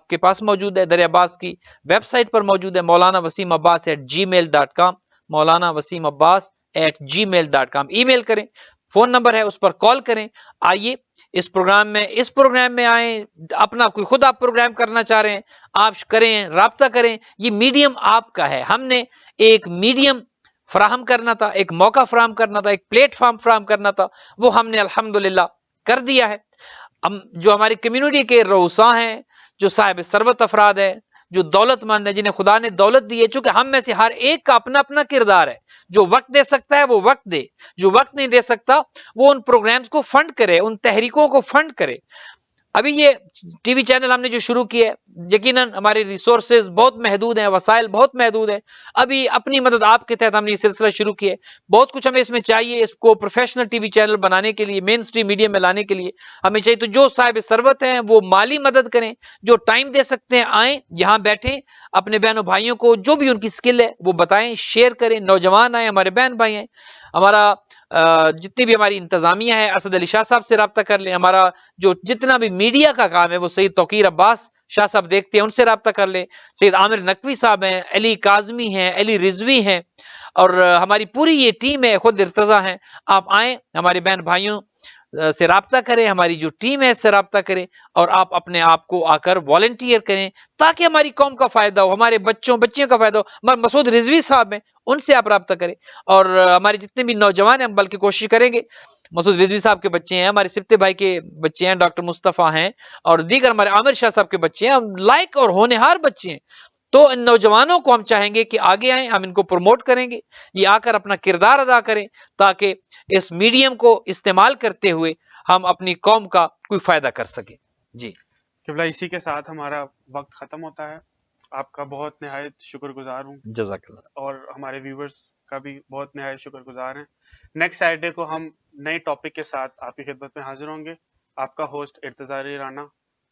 Speaker 2: کے پاس موجود ہے, در عباس کی ویب سائٹ پر موجود ہے, maulanawasim.abbas@gmail.com, maulanawasim@gmail.com. ای میل کریں, فون نمبر ہے اس پر کال کریں. آئیے اس پروگرام میں آئیں. اپنا کوئی خود آپ پروگرام کرنا چاہ رہے ہیں, آپ کریں, رابطہ کریں. یہ میڈیم آپ کا ہے. ہم نے ایک میڈیم فراہم کرنا تھا, ایک موقع فراہم کرنا تھا, ایک پلیٹ فارم فراہم کرنا تھا, وہ ہم نے الحمدللہ کر دیا ہے. ہم جو ہماری کمیونٹی کے رؤساء ہیں, جو صاحب ثروت افراد ہیں, جو دولت مند ہیں, جنہیں خدا نے دولت دی ہے, چونکہ ہم میں سے ہر ایک کا اپنا اپنا کردار ہے. جو وقت دے سکتا ہے وہ وقت دے, جو وقت نہیں دے سکتا وہ ان پروگرامز کو فنڈ کرے, ان تحریکوں کو فنڈ کرے. ابھی یہ ٹی وی چینل ہم نے جو شروع کیا ہے، یقیناً ہمارے ریسورسز بہت محدود ہیں، وسائل بہت محدود ہیں. ابھی اپنی مدد آپ کے تحت ہم نے یہ سلسلہ شروع کیا ہے. بہت کچھ ہمیں اس میں چاہیے، اس کو پروفیشنل ٹی وی چینل بنانے کے لیے، مین اسٹریم میڈیا میں لانے کے لیے ہمیں چاہیے. تو جو صاحب ثروت ہیں وہ مالی مدد کریں، جو ٹائم دے سکتے ہیں آئیں، یہاں بیٹھیں، اپنے بہنوں بھائیوں کو جو بھی ان کی سکل ہے وہ بتائیں، شیئر کریں. نوجوان آئیں، ہمارے بہن بھائی ہیں، ہمارا جتنی بھی ہماری انتظامیہ ہے، اسد علی شاہ صاحب سے رابطہ کر لیں. ہمارا جو جتنا بھی میڈیا کا کام ہے وہ سید توقیر عباس شاہ صاحب دیکھتے ہیں، ان سے رابطہ کر لیں. سید عامر نقوی صاحب ہیں، علی کاظمی ہیں، علی رضوی ہیں، اور ہماری پوری یہ ٹیم ہے، خود ارتضیٰ ہیں. آپ آئیں، ہمارے بہن بھائیوں سے رابطہ کریں، ہماری جو ٹیم ہے اس سے رابطہ کریں، اور آپ اپنے آپ کو آ کر والنٹیئر کریں تاکہ ہماری قوم کا فائدہ ہو، ہمارے بچیوں کا فائدہ ہو. مسعود رضوی صاحب ہیں، ان سے آپ رابطہ کریں. اور ہمارے جتنے بھی نوجوان ہیں، ہم بلکہ کوشش کریں گے. مسعود رضوی صاحب کے بچے ہیں، ہمارے سفتے بھائی کے بچے ہیں، ڈاکٹر مصطفیٰ ہیں، اور دیگر ہمارے عامر شاہ صاحب کے بچے ہیں، ہم لائق اور ہونہار بچے ہیں. تو ان نوجوانوں کو ہم چاہیں گے کہ آگے آئیں، ہم ان کو پروموٹ کریں گے، یہ آ کر اپنا کردار ادا کریں تاکہ اس میڈیم کو استعمال کرتے ہوئے ہم اپنی قوم کا کوئی فائدہ کر سکیں. جی
Speaker 1: قبلہ اسی کے ساتھ ہمارا وقت ختم ہوتا ہے. آپ کا بہت نہایت شکر گزار ہوں،
Speaker 2: جزاک اللہ.
Speaker 1: اور ہمارے ویورز کا بھی بہت نہایت شکر گزار ہیں. نیکسٹ سیٹرڈے کو ہم نئے ٹاپک کے ساتھ آپ کی خدمت میں حاضر ہوں گے. آپ کا ہوسٹ ارتضیٰ علی رانا.